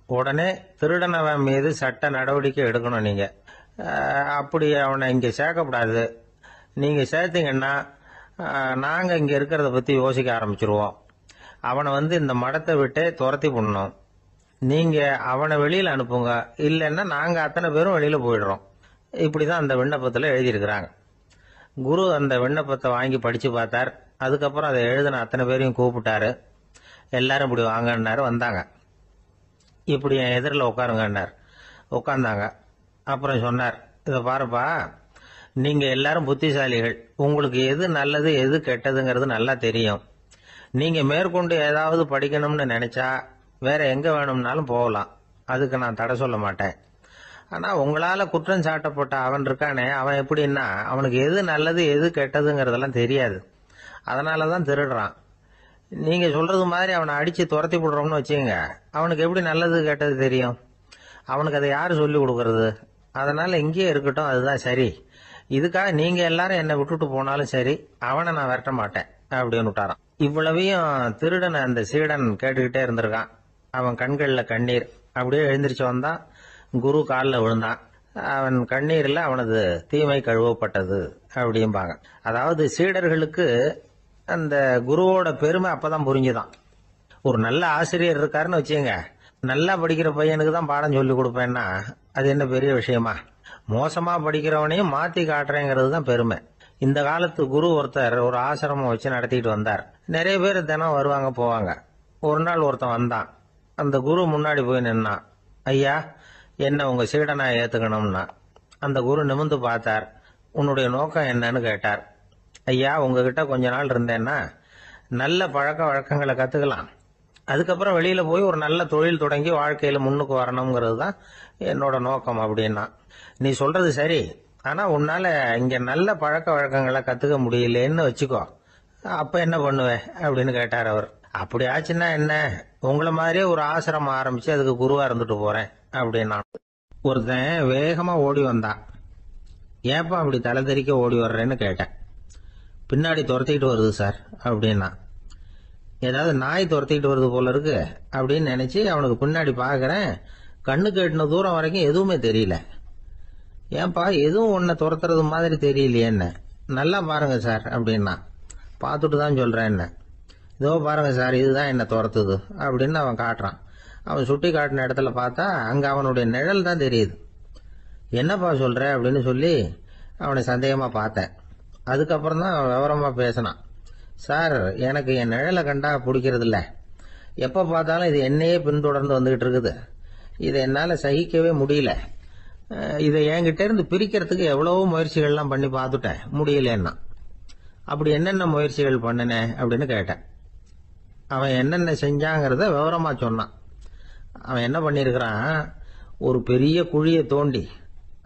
உடனே திருடனவன் மீது சட்ட நடவடிக்கை எடுக்கணும். நீங்க அப்படி அவனை இங்க சேர்க்கப்படாது. நீங்க சேர்த்தீங்கன்னா நாங்க இங்க இருக்கிறத பத்தி யோசிக்க ஆரம்பிச்சிருவோம். அவனை வந்து இந்த மடத்தை விட்டே துரத்தி பண்ணணும். நீங்க அவனை வெளியில அனுப்புங்க, இல்லைன்னா நாங்க அத்தனை பேரும் வெளியில போயிடுறோம். இப்படிதான் அந்த விண்ணப்பத்துல எழுதியிருக்கிறாங்க. குரு அந்த விண்ணப்பத்தை வாங்கி படிச்சு பார்த்தார். அதுக்கப்புறம் அதை எழுதின அத்தனை பேரையும் கூப்பிட்டாரு. எல்லாரும் இப்படி வாங்கன்னாரு. வந்தாங்க. இப்படி என் எதிரில் உட்காருங்கன்னார். உட்கார்ந்தாங்க. அப்புறம் சொன்னார், இதை பாருப்பா, நீங்க எல்லாரும் புத்திசாலிகள். உங்களுக்கு எது நல்லது எது கெட்டதுங்கிறது நல்லா தெரியும். நீங்க மேற்கொண்டு ஏதாவது படிக்கணும்னு நினைச்சா வேற எங்க வேணும்னாலும் போகலாம். அதுக்கு நான் தடை சொல்ல மாட்டேன். ஆனா உங்களால குற்றம் சாட்டப்பட்ட அவன் இருக்கானே, அவன் எப்படின்னா அவனுக்கு எது நல்லது எது கெட்டதுங்கிறதெல்லாம் தெரியாது. அதனாலதான் திருடுறான். நீங்க சொல்றது மாதிரி அவனை அடிச்சு துரத்தி விடுறோம்னு வச்சுங்க, அவனுக்கு எப்படி நல்லது கெட்டது தெரியும்? அவனுக்கு அதை யாரு சொல்லி கொடுக்கறது? அதனால இங்கேயே இருக்கட்டும், அதுதான் சரி. இதுக்காக நீங்க எல்லாரும் என்னை விட்டுட்டு போனாலும் சரி, அவனை நான் விரட்ட மாட்டேன் அப்படின்னு விட்டாரான். இவ்வளவையும் திருடனை அந்த சீடன் கேட்டுக்கிட்டே இருந்திருக்கான். அவன் கண்கள்ல கண்ணீர். அப்படியே எழுந்திரிச்சு வந்தான். குரு காலில் விழுந்தான். அவன் கண்ணீரில் அவனது தீமை கழுவப்பட்டது அப்படிம்பாங்க. அதாவது சீடர்களுக்கு அந்த குருவோட பெருமை அப்பதான் புரிஞ்சுதான். ஒரு நல்ல ஆசிரியர் இருக்காருன்னு வச்சுங்க, நல்லா படிக்கிற பையனுக்கு தான் பாடம் சொல்லி கொடுப்பேன்னா அது என்ன பெரிய விஷயமா? மோசமா படிக்கிறவனையும் மாத்தி காட்டுறேங்கிறது தான் பெருமை. இந்த காலத்து குரு ஒருத்தர் ஒரு ஆசிரமம் வச்சு நடத்திட்டு வந்தார். நிறைய பேர் தினம் வருவாங்க போவாங்க. ஒரு நாள் ஒருத்தன் வந்தான். அந்த குரு முன்னாடி போய் நின்னான். ஐயா, என்ன உங்க சீடனா ஏத்துக்கணும்னா. அந்த குரு நிமிர்ந்து பார்த்தார். உன்னுடைய நோக்கம் என்னன்னு கேட்டார். ஐயா, உங்ககிட்ட கொஞ்ச நாள் இருந்தேன்னா நல்ல பழக்க வழக்கங்களை கத்துக்கலாம், அதுக்கப்புறம் வெளியில போய் ஒரு நல்ல தொழில் தொடங்கி வாழ்க்கையில முன்னுக்கு வரணுங்கிறது தான் என்னோட நோக்கம் அப்படின்னா. நீ சொல்றது சரி, ஆனா உன்னால இங்க நல்ல பழக்க வழக்கங்களை கத்துக்க முடியலன்னு வச்சுக்கோ, அப்ப என்ன பண்ணுவே அப்படின்னு கேட்டார் அவர். அப்படி ஆச்சுன்னா என்ன, உங்களை மாதிரியே ஒரு ஆசிரமம் ஆரம்பிச்சு அதுக்கு குருவா இருந்துட்டு போறேன் அப்படின்னா. ஒருத்தன் வேகமா ஓடி வந்தான். ஏப்பா அப்படி தலை தெறிக்க ஓடி வர்றேன்னு கேட்டேன். பின்னாடி துரத்திக்கிட்டு வருது சார் அப்படின்னா. ஏதாவது நாய் துரத்திக்கிட்டு வருது போல இருக்கு அப்படின்னு நினைச்சு அவனுக்கு பின்னாடி பாக்குறேன். கண்ணு கேட்டின தூரம் வரைக்கும் எதுவுமே தெரியல. ஏன்பா எதுவும் உன்னை துரத்துறது மாதிரி தெரியலையே என்ன, நல்லா பாருங்க சார் அப்படின்னா. பார்த்துட்டு தான் சொல்றேன் என்ன. இதோ பாருங்க சார், இதுதான் என்ன துரத்துது அப்படின்னு அவன் காட்டுறான். அவன் சுட்டி காட்டின இடத்துல பார்த்தா அங்க அவனுடைய நிழல் தான் தெரியுது. என்னப்பா சொல்ற அப்படின்னு சொல்லி அவனை சந்தேகமா பார்த்தேன். அதுக்கப்புறம் தான் அவன் விவரமா பேசினான். சார், எனக்கு என் நிழலை கண்டா பிடிக்கிறது இல்ல. எப்ப பார்த்தாலும் இது என்னையே பின்தொடர்ந்து வந்துகிட்டு இருக்குது. இதை என்னால சகிக்கவே முடியல. இதை என்கிட்ட இருந்து பிரிக்கிறதுக்கு எவ்வளவோ முயற்சிகள்லாம் பண்ணி பார்த்துட்டேன், முடியலன்னா. அப்படி என்னென்ன முயற்சிகள் பண்ணினேன் அப்படின்னு கேட்டேன். அவன் என்னென்ன செஞ்சாங்கிறத விவரமா சொன்னான். அவன் என்ன பண்ணிருக்கிறான், ஒரு பெரிய குழியை தோண்டி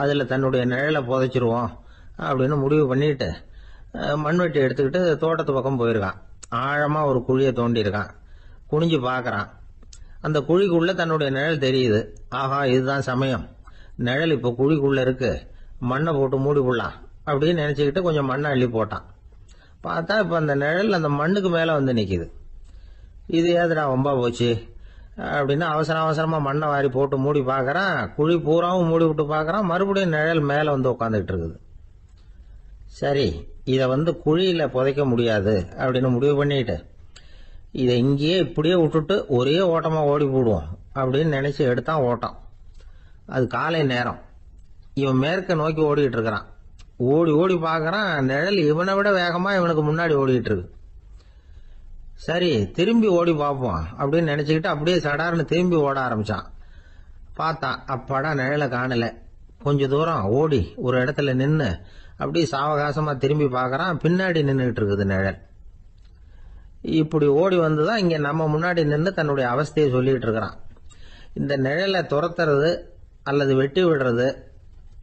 அதுல தன்னுடைய நிழலை புதைச்சிருவோம் அப்படின்னு முடிவு பண்ணிட்டு மண்வெட்டி எடுத்துக்கிட்டு தோட்டத்து பக்கம் போயிருக்கான். ஆழமா ஒரு குழியை தோண்டி இருக்கான். குனிஞ்சு பாக்குறான். அந்த குழிக்குள்ள தன்னுடைய நிழல் தெரியுது. ஆஹா, இதுதான் சமயம், நிழல் இப்ப குழிக்குள்ள இருக்கு, மண்ணை போட்டு மூடி போடலாம் அப்படின்னு நினைச்சுக்கிட்டு கொஞ்சம் மண்ணை அள்ளி போட்டான். பார்த்தா இப்ப அந்த நிழல் அந்த மண்ணுக்கு மேல வந்து நிக்குது. இது ஏதுடா வம்பா போச்சு அப்படின்னு அவசரமா மண்ணை வாரி போட்டு மூடி பாக்குறான். குழி பூராவும் மூடி விட்டு பாக்குறான். மறுபடியும் நிழல் மேல வந்து உட்காந்துட்டு இருக்குது. சரி, இத குழியில புதைக்க முடியாது அப்படின்னு முடிவு பண்ணிட்டு இதை இங்கேயே இப்படியே விட்டுட்டு ஒரே ஓட்டமா ஓடி போடுவோம் அப்படின்னு நினைச்சு எடுத்தான் ஓட்டம். அது காலை நேரம். இவன் மேற்க நோக்கி ஓடிட்டு இருக்கிறான். ஓடி ஓடி பாக்குறான், நிழல் இவனை விட வேகமா இவனுக்கு முன்னாடி ஓடிட்டு இருக்கு. சரி, திரும்பி ஓடி பார்ப்போம் அப்படின்னு நினைச்சுக்கிட்டு அப்படியே சடார்னு திரும்பி ஓட ஆரம்பிச்சான். பார்த்தான், அப்பாடா நிழலை காணல. கொஞ்ச தூரம் ஓடி ஒரு இடத்துல நின்னு அப்படியே சாவகாசமா திரும்பி பாக்குறான். பின்னாடி நின்றுட்டு இருக்குது நிழல். இப்படி ஓடி வந்துதான் இங்க நம்ம முன்னாடி நின்று தன்னுடைய அவஸ்தையை சொல்லிட்டு இருக்கிறான். இந்த நிழலை துரத்துறது அல்லது வெட்டி விடுறது,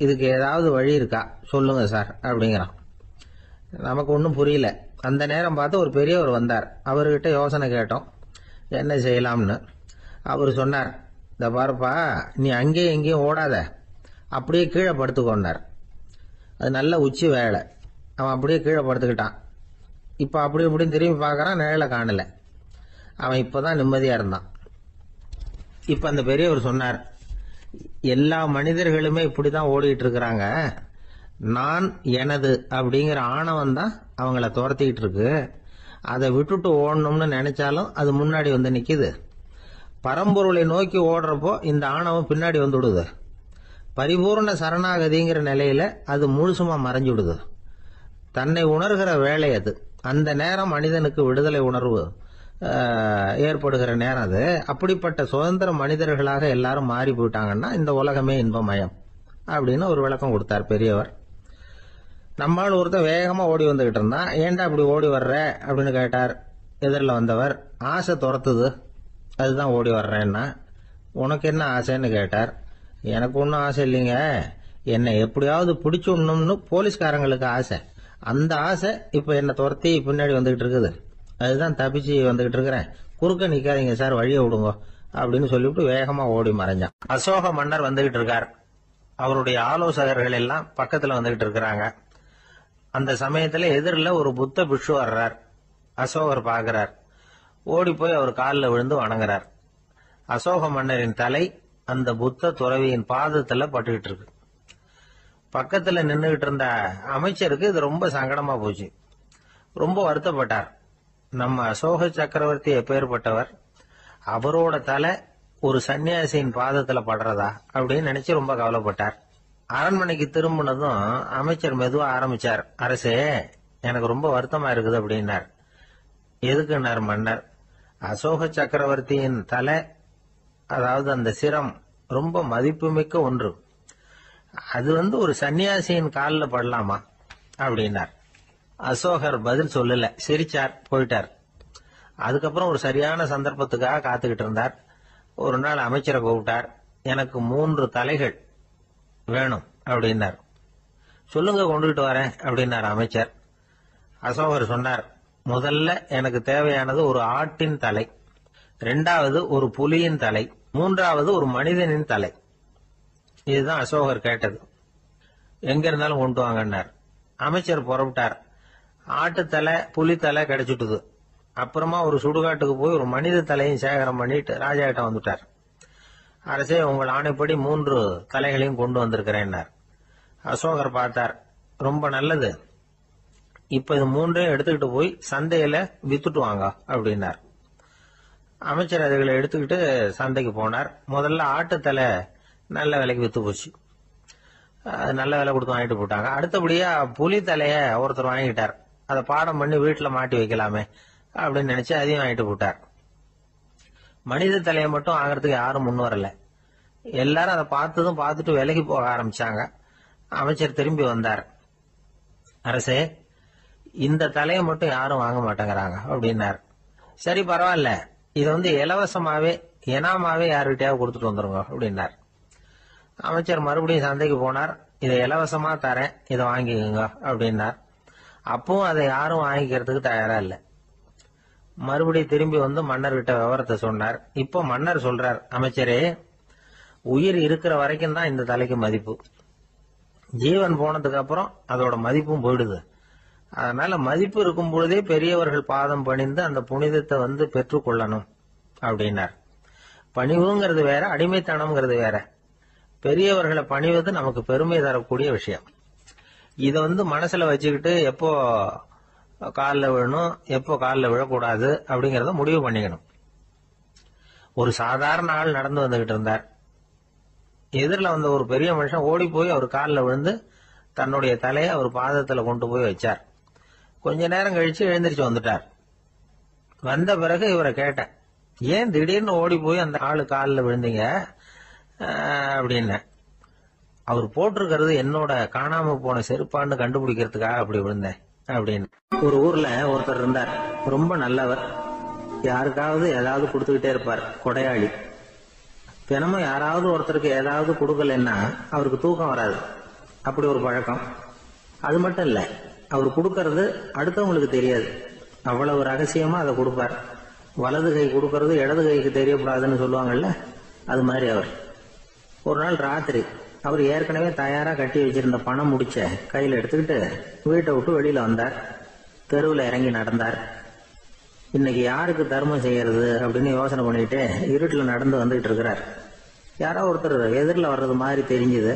இதுக்கு ஏதாவது வழி இருக்கா சொல்லுங்க சார் அப்படிங்கிறான். நமக்கு ஒன்றும் புரியல. அந்த நேரம் பார்த்து ஒரு பெரியவர் வந்தார். அவர்கிட்ட யோசனை கேட்டோம், என்ன செய்யலாம்னு. அவர் சொன்னார், இந்த பாருப்பா, நீ அங்கேயும் எங்கேயும் ஓடாத, அப்படியே கீழே படுத்துக்கொண்டார். அது நல்ல உச்சி வேலை. அவன் அப்படியே கீழே படுத்துக்கிட்டான். இப்ப அப்படி இப்படின்னு திரும்பி பார்க்கறான், நிழலை காணல. அவன் இப்பதான் நிம்மதியா இருந்தான். இப்ப அந்த பெரியவர் சொன்னார், எல்லா மனிதர்களுமே இப்படிதான் ஓடிட்டு இருக்கிறாங்க. நான் எனது அப்படிங்கிற ஆணவம் தான் அவங்கள துரத்திக்கிட்டு இருக்கு. அதை விட்டுட்டு ஓடணும்னு நினைச்சாலும் அது முன்னாடி வந்து நிக்குது. பரம்பொருளை நோக்கி ஓடுறப்போ இந்த ஆணவம் பின்னாடி வந்துடுது. பரிபூர்ண சரணாகதிங்கிற நிலையில அது முழுசுமா மறைஞ்சுடுது. தன்னை உணர்கிற வேலை அது. அந்த நேரம் மனிதனுக்கு விடுதலை உணர்வு ஏற்படுகிற நேரம் அது. அப்படிப்பட்ட சுதந்திர மனிதர்களாக எல்லாரும் மாறி போயிட்டாங்கன்னா இந்த உலகமே இன்பமயம் அப்படின்னு ஒரு விளக்கம் கொடுத்தார் பெரியவர். நம்மால் ஒருத்தர் வேகமா ஓடி வந்துகிட்டு இருந்தான். ஏன்டா அப்படி ஓடி வர்ற அப்படின்னு கேட்டார் எதிரில் வந்தவர். ஆசை துரத்துது, அதுதான் ஓடி வர்றேன்னா. உனக்கு என்ன ஆசைன்னு கேட்டார். எனக்கு ஒன்றும் ஆசை இல்லைங்க, என்னை எப்படியாவது பிடிச்சுடணும்னு போலீஸ்காரங்களுக்கு ஆசை. அந்த ஆசை இப்ப என்ன துரத்தி பின்னாடி வந்துகிட்டு இருக்குது. அதுதான் தப்பிச்சு வந்துகிட்டு இருக்கிறேன். குறுக்க நிக்காதீங்க சார், வழியை விடுங்க அப்படின்னு சொல்லிவிட்டு வேகமா ஓடி மறைஞ்சான். அசோக மன்னர் வந்துகிட்டு இருக்கார். அவருடைய ஆலோசகர்கள் எல்லாம் பக்கத்துல வந்துகிட்டு இருக்கிறாங்க. அந்த சமயத்துல எதிரில் ஒரு புத்த பிக்ஷு வர்றார். அசோகர் பாக்குறார். ஓடி போய் அவர் காலில் விழுந்து வணங்குறார். அசோக மன்னரின் தலை அந்த புத்த துறவியின் பாதத்துல பட்டுக்கிட்டு இருக்கு. பக்கத்துல நின்றுகிட்டு இருந்த அமைச்சருக்கு இது ரொம்ப சங்கடமா போச்சு. ரொம்ப வருத்தப்பட்டார். நம்ம அசோக சக்கரவர்த்தி எப்பேற்பட்டவர், அவரோட தலை ஒரு சன்னியாசியின் பாதத்துல படுறதா அப்படின்னு நினைச்சு ரொம்ப கவலைப்பட்டார். அரண்மனைக்கு திரும்பினதும் அமைச்சர் மெதுவா ஆரம்பிச்சார். அரசே, எனக்கு ரொம்ப வருத்தமா இருக்குது அப்படின்னார். எதுக்குன்னார் மன்னர். அசோக சக்கரவர்த்தியின் தலை, அதாவது அந்த சிரம், ரொம்ப மதிப்புமிக்க ஒன்று. அது ஒரு சன்னியாசியின் காலில் படலாமா அப்படின்னார். அசோகர் பதில் சொல்லல, சிரிச்சார், போயிட்டார். அதுக்கப்புறம் ஒரு சரியான சந்தர்ப்பத்துக்காக காத்துக்கிட்டு இருந்தார். ஒரு நாள் அமைச்சரை கூப்பிட்டார். எனக்கு 3 தலைகள் வேணும் அப்படின்னார். சொல்லுங்க, கொண்டுகிட்டு வரேன் அப்படின்னார் அமைச்சர். அசோகர் சொன்னார், முதல்ல எனக்கு தேவையானது ஒரு ஆட்டின் தலை, 2வது ஒரு புலியின் தலை, 3வது ஒரு மனிதனின் தலை. இதுதான் அசோகர் கேட்டது. எங்க இருந்தாலும் கொண்டு வாங்கன்னார். அமைச்சர் புறப்பட்டார். ஆட்டுத்தலை, புலித்தலை கிடைச்சிட்டுது. அப்புறமா ஒரு சுடுகாட்டுக்கு போய் ஒரு மனித தலையும் சேகரம் பண்ணிட்டு ராஜா கிட்ட வந்துட்டார். அரசே, உங்கள் ஆணைப்படி 3 தலைகளையும் கொண்டு வந்திருக்கிறேன்னார். அசோகர் பார்த்தார். ரொம்ப நல்லது, இப்ப இது 3ஐயும் எடுத்துக்கிட்டு போய் சந்தையில வித்துட்டு வாங்க அப்படின்னார். அமைச்சர் அதுகளை எடுத்துக்கிட்டு சந்தைக்கு போனார். முதல்ல ஆட்டுத்தலை நல்ல விலைக்கு வித்து போச்சு. நல்ல விலை கொடுத்து வாங்கிட்டு போட்டாங்க. அடுத்தபடியா புலி தலைய ஒருத்தர் வாங்கிட்டார். அதை பாடம் பண்ணி வீட்டுல மாட்டி வைக்கலாமே அப்படின்னு நினைச்சு அதையும் வாங்கிட்டு போட்டார். மனித தலையை மட்டும் வாங்கறதுக்கு யாரும் முன் வரல. எல்லாரும் அதை பார்த்துட்டு விலைக்கு போக ஆரம்பிச்சாங்க. அமைச்சர் திரும்பி வந்தார். அரசே, இந்த தலையை மட்டும் யாரும் வாங்க மாட்டேங்கிறாங்க அப்படின்னார். சரி, பரவாயில்ல, இதை இலவசமாவே எனாமாவே யாருக்கிட்டையாவது கொடுத்துட்டு வந்துருங்க அப்படின்னார். அமைச்சர் மறுபடியும் சந்தைக்கு போனார். இதை இலவசமா தரேன், இதை வாங்கிக்கோங்க அப்படின்னார். அப்பவும் அதை யாரும் வாங்கிக்கிறதுக்கு தயாரா இல்லை. மறுபடியும் திரும்பி மன்னர்கிட்ட விவரத்தை சொன்னார். இப்போ மன்னர் சொல்றார், அமைச்சரே, உயிர் இருக்கிற வரைக்கும் தான் இந்த தலைக்கு மதிப்பு. ஜீவன் போனதுக்கு அப்புறம் அதோட மதிப்பும் போயிடுது. அதனால மதிப்பு இருக்கும் பொழுதே பெரியவர்கள் பாதம் பணிந்து அந்த புனிதத்தை பெற்றுக்கொள்ளணும் அப்படின்னார். பணிவுங்கிறது வேற, அடிமைத்தனம்ங்கிறது வேற. பெரியவர்களை பணிவது நமக்கு பெருமை தரக்கூடிய விஷயம். இதை மனசுல வச்சுக்கிட்டு எப்போ காலில் விழணும், எப்போ காலில் விழக்கூடாது அப்படிங்கறத முடிவு பண்ணிக்கணும். ஒரு சாதாரண ஆள் நடந்து வந்துகிட்டு இருந்தார். எதிரில் வந்த ஒரு பெரிய மனுஷன் ஓடி போய் அவர் காலில் விழுந்து தன்னுடைய தலையை அவர் பாதத்துல கொண்டு போய் வச்சார். கொஞ்ச நேரம் கழிச்சு எழுந்திரிச்சு வந்துட்டார். வந்த பிறகு இவரை கேட்டேன், ஏன் திடீர்னு ஓடி போய் அந்த ஆளு காலில் விழுந்தீங்க அப்படின்னு. அவர் போட்டிருக்கிறது என்னோட காணாம போன செருப்பான்னு கண்டுபிடிக்கிறதுக்காக அப்படி விழுந்தேன் அப்படின்னு. ஒரு ஊர்ல ஒருத்தர் இருந்தார். ரொம்ப நல்லவர். யாருக்காவது ஏதாவது கொடுத்துக்கிட்டே இருப்பார். கொடையாளி. தினமும் யாராவது ஒருத்தருக்கு ஏதாவது கொடுக்கலன்னா அவருக்கு தூக்கம் வராது. அப்படி ஒரு பழக்கம். அது மட்டும் இல்ல, அவர் கொடுக்கறது அடுத்தவங்களுக்கு தெரியாது. அவ்வளவு ரகசியமா அதை கொடுப்பார். வலது கை கொடுக்கறது இடது கைக்கு தெரியக்கூடாதுன்னு சொல்லுவாங்கல்ல, அது மாதிரி அவர். ஒரு நாள் ராத்திரி அவர் ஏற்கனவே தயாரா கட்டி வச்சிருந்த பணம் முடிச்ச கையில எடுத்துக்கிட்டு வீட்டை விட்டு வெளியில வந்தார். தெருவில் இறங்கி நடந்தார். இன்னைக்கு யாருக்கு தர்மம் செய்யறது அப்படின்னு யோசனை பண்ணிட்டு இருட்டுல நடந்து வந்துகிட்டு இருக்கிறார். யாரோ ஒருத்தர் எதிரில் வர்றது மாதிரி தெரிஞ்சுது.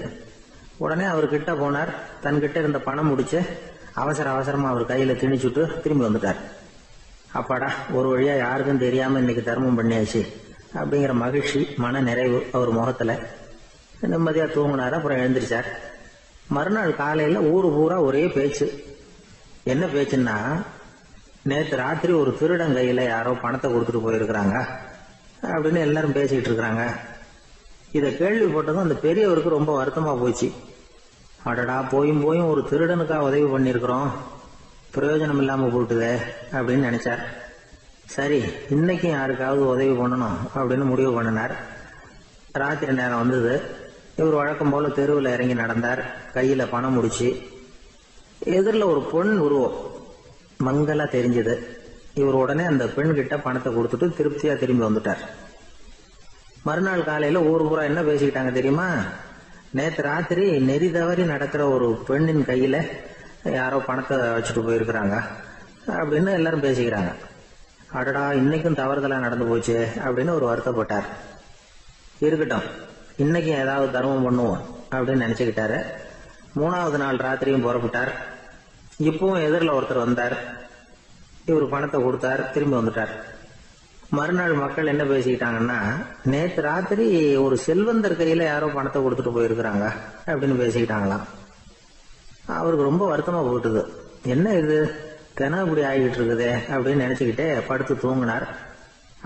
உடனே அவர் கிட்ட போனார். தன்கிட்ட இருந்த பணம் முடிச்சு அவசரமா அவர் கையில திணிச்சுட்டு திரும்பி வந்துட்டார். அப்பாடா, ஒரு வழியா யாருக்கும் தெரியாம இன்னைக்கு தர்மம் பண்ணியாச்சு அப்படிங்கிற மகிழ்ச்சி, மன நிறைவு அவர் முகத்துல. நிம்மதியா தூங்கினார். அப்புறம் எழுந்திரிச்சார். மறுநாள் காலையில ஊரு பூரா ஒரே பேச்சு. என்ன பேச்சுன்னா, நேற்று ராத்திரி ஒரு திருடன் கையில யாரோ பணத்தை கொடுத்துட்டு போயிருக்கிறாங்க அப்படின்னு எல்லாரும் பேசிக்கிட்டு இருக்கிறாங்க. இதை கேள்விப்பட்டதும் அந்த பெரியவருக்கு ரொம்ப வருத்தமா போச்சு. அடடா, போயும் ஒரு திருடனுக்கா உதவி பண்ணிருக்கிறோம், பிரயோஜனம் இல்லாம போட்டுதே அப்படின்னு நினைச்சார். சரி, இன்னைக்கும் யாருக்காவது உதவி பண்ணணும் அப்படின்னு முடிவு பண்ணினார். ராத்திரி நேரம் வந்தது. இவர் வழக்கம் போல தெருவில் இறங்கி நடந்தார். கையில பணம் முடிச்சு. எதிரில் ஒரு பெண் உருவம் மங்களா தெரிஞ்சது. இவர் உடனே அந்த பெண் கிட்ட பணத்தை கொடுத்துட்டு திருப்தியா திரும்பி வந்துட்டார். மறுநாள் காலையில ஊர் பூரா என்ன பேசிக்கிட்டாங்க தெரியுமா? நேற்று ராத்திரி நெறி தவறி நடக்கிற ஒரு பெண்ணின் கையில யாரோ பணத்தை வச்சுட்டு போயிருக்கிறாங்க அப்படின்னு எல்லாரும் பேசிக்கிறாங்க. அடடா, இன்னைக்கும் தவறுதலா நடந்து போச்சு அப்படின்னு ஒரு வருத்தப்பட்டார். இருக்கட்டும், இன்னைக்கு ஏதாவது தர்மம் பண்ணுவோம் அப்படின்னு நினைச்சுக்கிட்டாரு. 3வது நாள் ராத்திரியும் புறப்பட்டார். இப்பவும் எதிரில் ஒருத்தர் வந்தார். இவர் பணத்தை கொடுத்தார், திரும்பி வந்துட்டார். மறுநாள் மக்கள் என்ன பேசிக்கிட்டாங்கன்னா, நேற்று ராத்திரி ஒரு செல்வந்தர் கையில யாரோ பணத்தை கொடுத்துட்டு போயிருக்கிறாங்க அப்படின்னு பேசிக்கிட்டாங்களாம். அவருக்கு ரொம்ப வருத்தமா போயிட்டுது. என்ன இது தினம் இப்படி ஆகிட்டு இருக்குதே அப்படின்னு நினைச்சுக்கிட்டே படுத்து தூங்கினார்.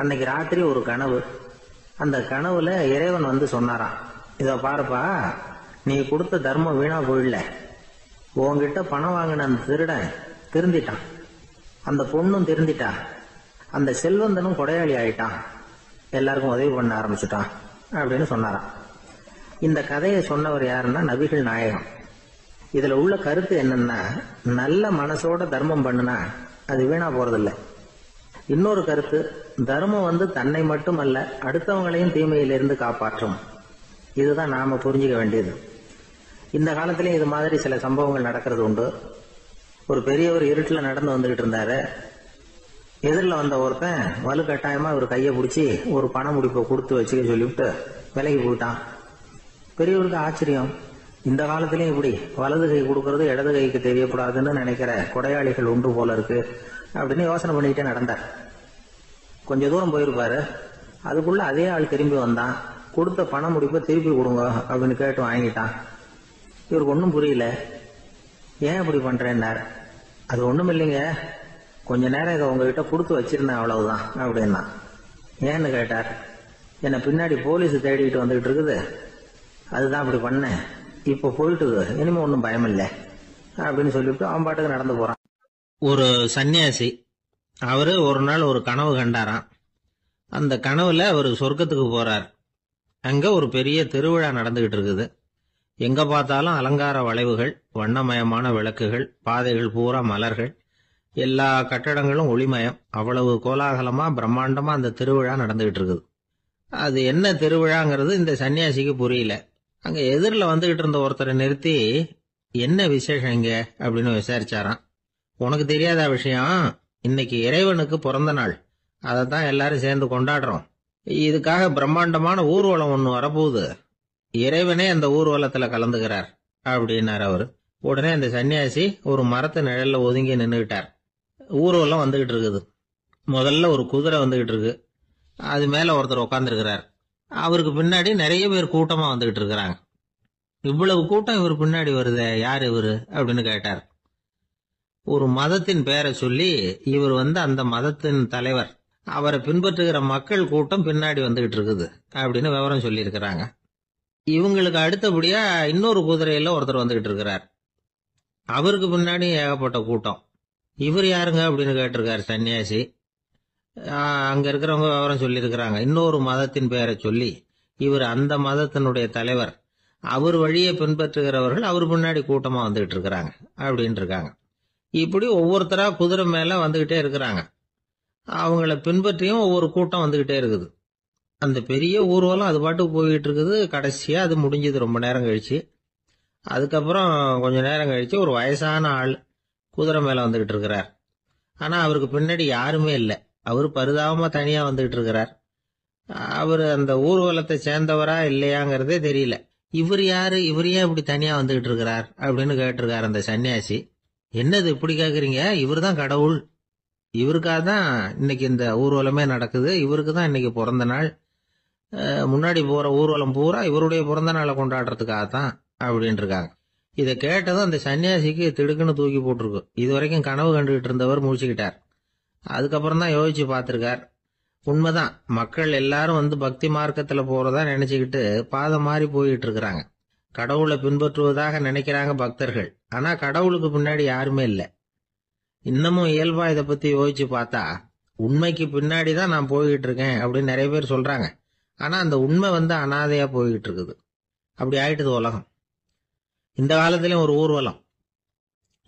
அன்னைக்கு ராத்திரி ஒரு கனவு. அந்த கனவுல இறைவன் வந்து சொன்னாராம், இத பாருப்பா, நீ கொடுத்த தர்மம் வீணா போயிடல. உன்கிட்ட பணம் வாங்கின அந்த திருடன் திருந்திட்டான், அந்த பொண்ணும் திருந்திட்டா, அந்த செல்வந்தனும் கொடையாளி ஆயிட்டான், எல்லாருக்கும் உதவி பண்ண ஆரம்பிச்சுட்டான் அப்படின்னு சொன்னாராம். இந்த கதையை சொன்னவர் யாருன்னா நபிகள் நாயகம். இதுல உள்ள கருத்து என்னன்னா, நல்ல மனசோட தர்மம் பண்ணுனா அது வீணா போறதில்லை. இன்னொரு கருத்து, தர்மம் வந்து தன்னை மட்டுமல்ல அடுத்தவங்களையும் தீமையிலிருந்து காப்பாற்றும். இதுதான் நாம புரிஞ்சுக்க வேண்டியது. இந்த காலத்திலயும் இது மாதிரி சில சம்பவங்கள் நடக்கிறது உண்டு. ஒரு பெரியவர் இருட்டில் நடந்து வந்துகிட்டு இருந்தாரு. எதிரில் வந்த ஒருத்தன் வலுக்கட்டாயமா ஒரு கையை பிடிச்சி ஒரு பண முடிப்பை கொடுத்து வச்சுக்க சொல்லிவிட்டு விலகி போயிட்டான். பெரியவருக்கு ஆச்சரியம், இந்த காலத்திலயும் இப்படி வலது கை கொடுக்கறது இடது கைக்கு தெரியக்கூடாதுன்னு நினைக்கிற கொடையாளிகள் உண்டு போல இருக்கு அப்படின்னு யோசனை பண்ணிக்கிட்டே நடந்தார். கொஞ்ச தூரம் போயிருப்பாரு. அதுக்குள்ள அதே ஆள் திரும்பி வந்தான். கொடுத்த பண முடிப்பை திருப்பி கொடுங்க அப்படின்னு கேட்டு வாங்கிட்டான். இவருக்கு ஒன்றும் புரியல. ஏன் இப்படி பண்றேன்னார். அது ஒண்ணும் இல்லைங்க, கொஞ்ச நேரம் இதை உங்ககிட்ட கொடுத்து வச்சிருந்தேன் அவ்வளவுதான் அப்படின்னா. ஏன்னு கேட்டார். என்னை பின்னாடி போலீஸ் தேடிக்கிட்டு வந்துகிட்டு இருக்குது, அதுதான் அப்படி பண்ணேன், இப்ப போயிட்டுது, இனிமே ஒன்றும் பயம் இல்லை அப்படின்னு சொல்லிவிட்டு அவன் பாட்டுக்கு நடந்து போறான். ஒரு சன்னியாசி அவரு ஒரு நாள் ஒரு கனவு கண்டாராம். அந்த கனவுல அவர் சொர்க்கத்துக்கு போறார். அங்க ஒரு பெரிய திருவிழா நடந்துகிட்டு இருக்குது. எங்க பார்த்தாலும் அலங்கார வளைவுகள், வண்ணமயமான விளக்குகள், பாதைகள் பூரா மலர்கள், எல்லா கட்டடங்களும் ஒளிமயம். அவ்வளவு கோலாகலமா பிரம்மாண்டமா அந்த திருவிழா நடந்துகிட்டு இருக்குது. அது என்ன திருவிழாங்கிறது இந்த சன்னியாசிக்கு புரியல. அங்க எதிரில் வந்துகிட்டு இருந்த ஒருத்தரை நிறுத்தி, என்ன விசேஷம் இங்க அப்படின்னு விசாரிச்சாராம். உனக்கு தெரியாத விஷயம், இன்னைக்கு இறைவனுக்கு பிறந்த நாள், அதைத்தான் எல்லாரும் சேர்ந்து கொண்டாடுறோம். இதுக்காக பிரம்மாண்டமான ஊர்வலம் ஒண்ணு வரப்போகுது, இறைவனே அந்த ஊர்வலத்துல கலந்துகிறார் அப்படின்னார் அவரு. உடனே அந்த சன்னியாசி ஒரு மரத்து நிழல்ல ஒதுங்கி நின்றுகிட்டார். ஊர்வலம் வந்துகிட்டு இருக்குது. முதல்ல ஒரு குதிரை வந்துகிட்டு இருக்கு, அது மேல ஒருத்தர் உட்காந்துருக்கிறார். அவருக்கு பின்னாடி நிறைய பேர் கூட்டமா வந்துகிட்டு இருக்கிறாங்க. இவ்வளவு கூட்டம் இவர் பின்னாடி வருதே, யார் இவரு அப்படின்னு கேட்டார். ஒரு மதத்தின் பெயரை சொல்லி, இவர் அந்த மதத்தின் தலைவர், அவரை பின்பற்றுகிற மக்கள் கூட்டம் பின்னாடி வந்துகிட்டு இருக்குது அப்படின்னு விவரம் சொல்லி இருக்கிறாங்க. இவங்களுக்கு அடுத்தபடியா இன்னொரு குதிரையில ஒருத்தர் வந்துகிட்டு இருக்கிறார். அவருக்கு பின்னாடி ஏகப்பட்ட கூட்டம். இவர் யாருங்க அப்படின்னு கேட்டிருக்காரு சன்னியாசி. அங்க இருக்கிறவங்க விவரம் சொல்லி இருக்கிறாங்க. இன்னொரு மதத்தின் பெயரை சொல்லி, இவர் அந்த மதத்தினுடைய தலைவர், அவர் வழியை பின்பற்றுகிறவர்கள் அவர் பின்னாடி கூட்டமா வந்துகிட்டு இருக்கிறாங்க அப்படின்னு இருக்காங்க. இப்படி ஒவ்வொருத்தரா குதிரை மேல வந்துகிட்டே இருக்கிறாங்க. அவங்கள பின்பற்றியும் ஒவ்வொரு கூட்டம் வந்துகிட்டே இருக்குது. அந்த பெரிய ஊர்வலம் அது பாட்டுக்கு போயிட்டு இருக்குது. கடைசியா அது முடிஞ்சது ரொம்ப நேரம் கழிச்சு. அதுக்கப்புறம் கொஞ்ச நேரம் கழிச்சு ஒரு வயசான ஆள் குதிரை மேல வந்துகிட்டு இருக்கிறார். ஆனா அவருக்கு பின்னாடி யாருமே இல்லை. அவரு பரிதாபமா தனியா வந்துகிட்டு இருக்கிறார். அவரு அந்த ஊர்வலத்தை சேர்ந்தவரா இல்லையாங்கிறதே தெரியல. இவர் யாரு, இவர் ஏன் இப்படி தனியா வந்துகிட்டு இருக்கிறார் அப்படின்னு கேட்டிருக்காரு அந்த சன்னியாசி. என்னது இப்படி கேக்குறீங்க, இவர் தான் கடவுள், இவருக்காக தான் இன்னைக்கு இந்த ஊர்வலமே நடக்குது, இவருக்கு தான் இன்னைக்கு பிறந்த நாள், முன்னாடி போற ஊர்வலம் பூரா இவருடைய பிறந்த நாளை கொண்டாடுறதுக்காகத்தான் அப்படின்னு இருக்காங்க. இதை கேட்டதும் அந்த சன்னியாசிக்கு திடுக்குன்னு தூக்கி போட்டிருக்கு. இது வரைக்கும் கனவு கண்டுகிட்டு இருந்தவர் முடிச்சுக்கிட்டார். அதுக்கப்புறம் தான் யோசிச்சு பார்த்திருக்கார். உண்மைதான், மக்கள் எல்லாரும் பக்தி மார்க்கத்துல போறதா நினைச்சுக்கிட்டு பாதை மாறி போயிட்டு இருக்கிறாங்க. கடவுளை பின்பற்றுவதாக நினைக்கிறாங்க பக்தர்கள். ஆனா கடவுளுக்கு பின்னாடி யாருமே இல்லை. இன்னமும் இயல்பா இதை பத்தி யோசிச்சு பார்த்தா, உண்மைக்கு பின்னாடிதான் நான் போய்கிட்டு இருக்கேன் அப்படின்னு நிறைய பேர் சொல்றாங்க. ஆனா அந்த உண்மை அனாதையா போய்கிட்டு இருக்குது. அப்படி ஆயிட்டுது உலகம். இந்த காலத்திலயும் ஒரு ஊர்வலம்,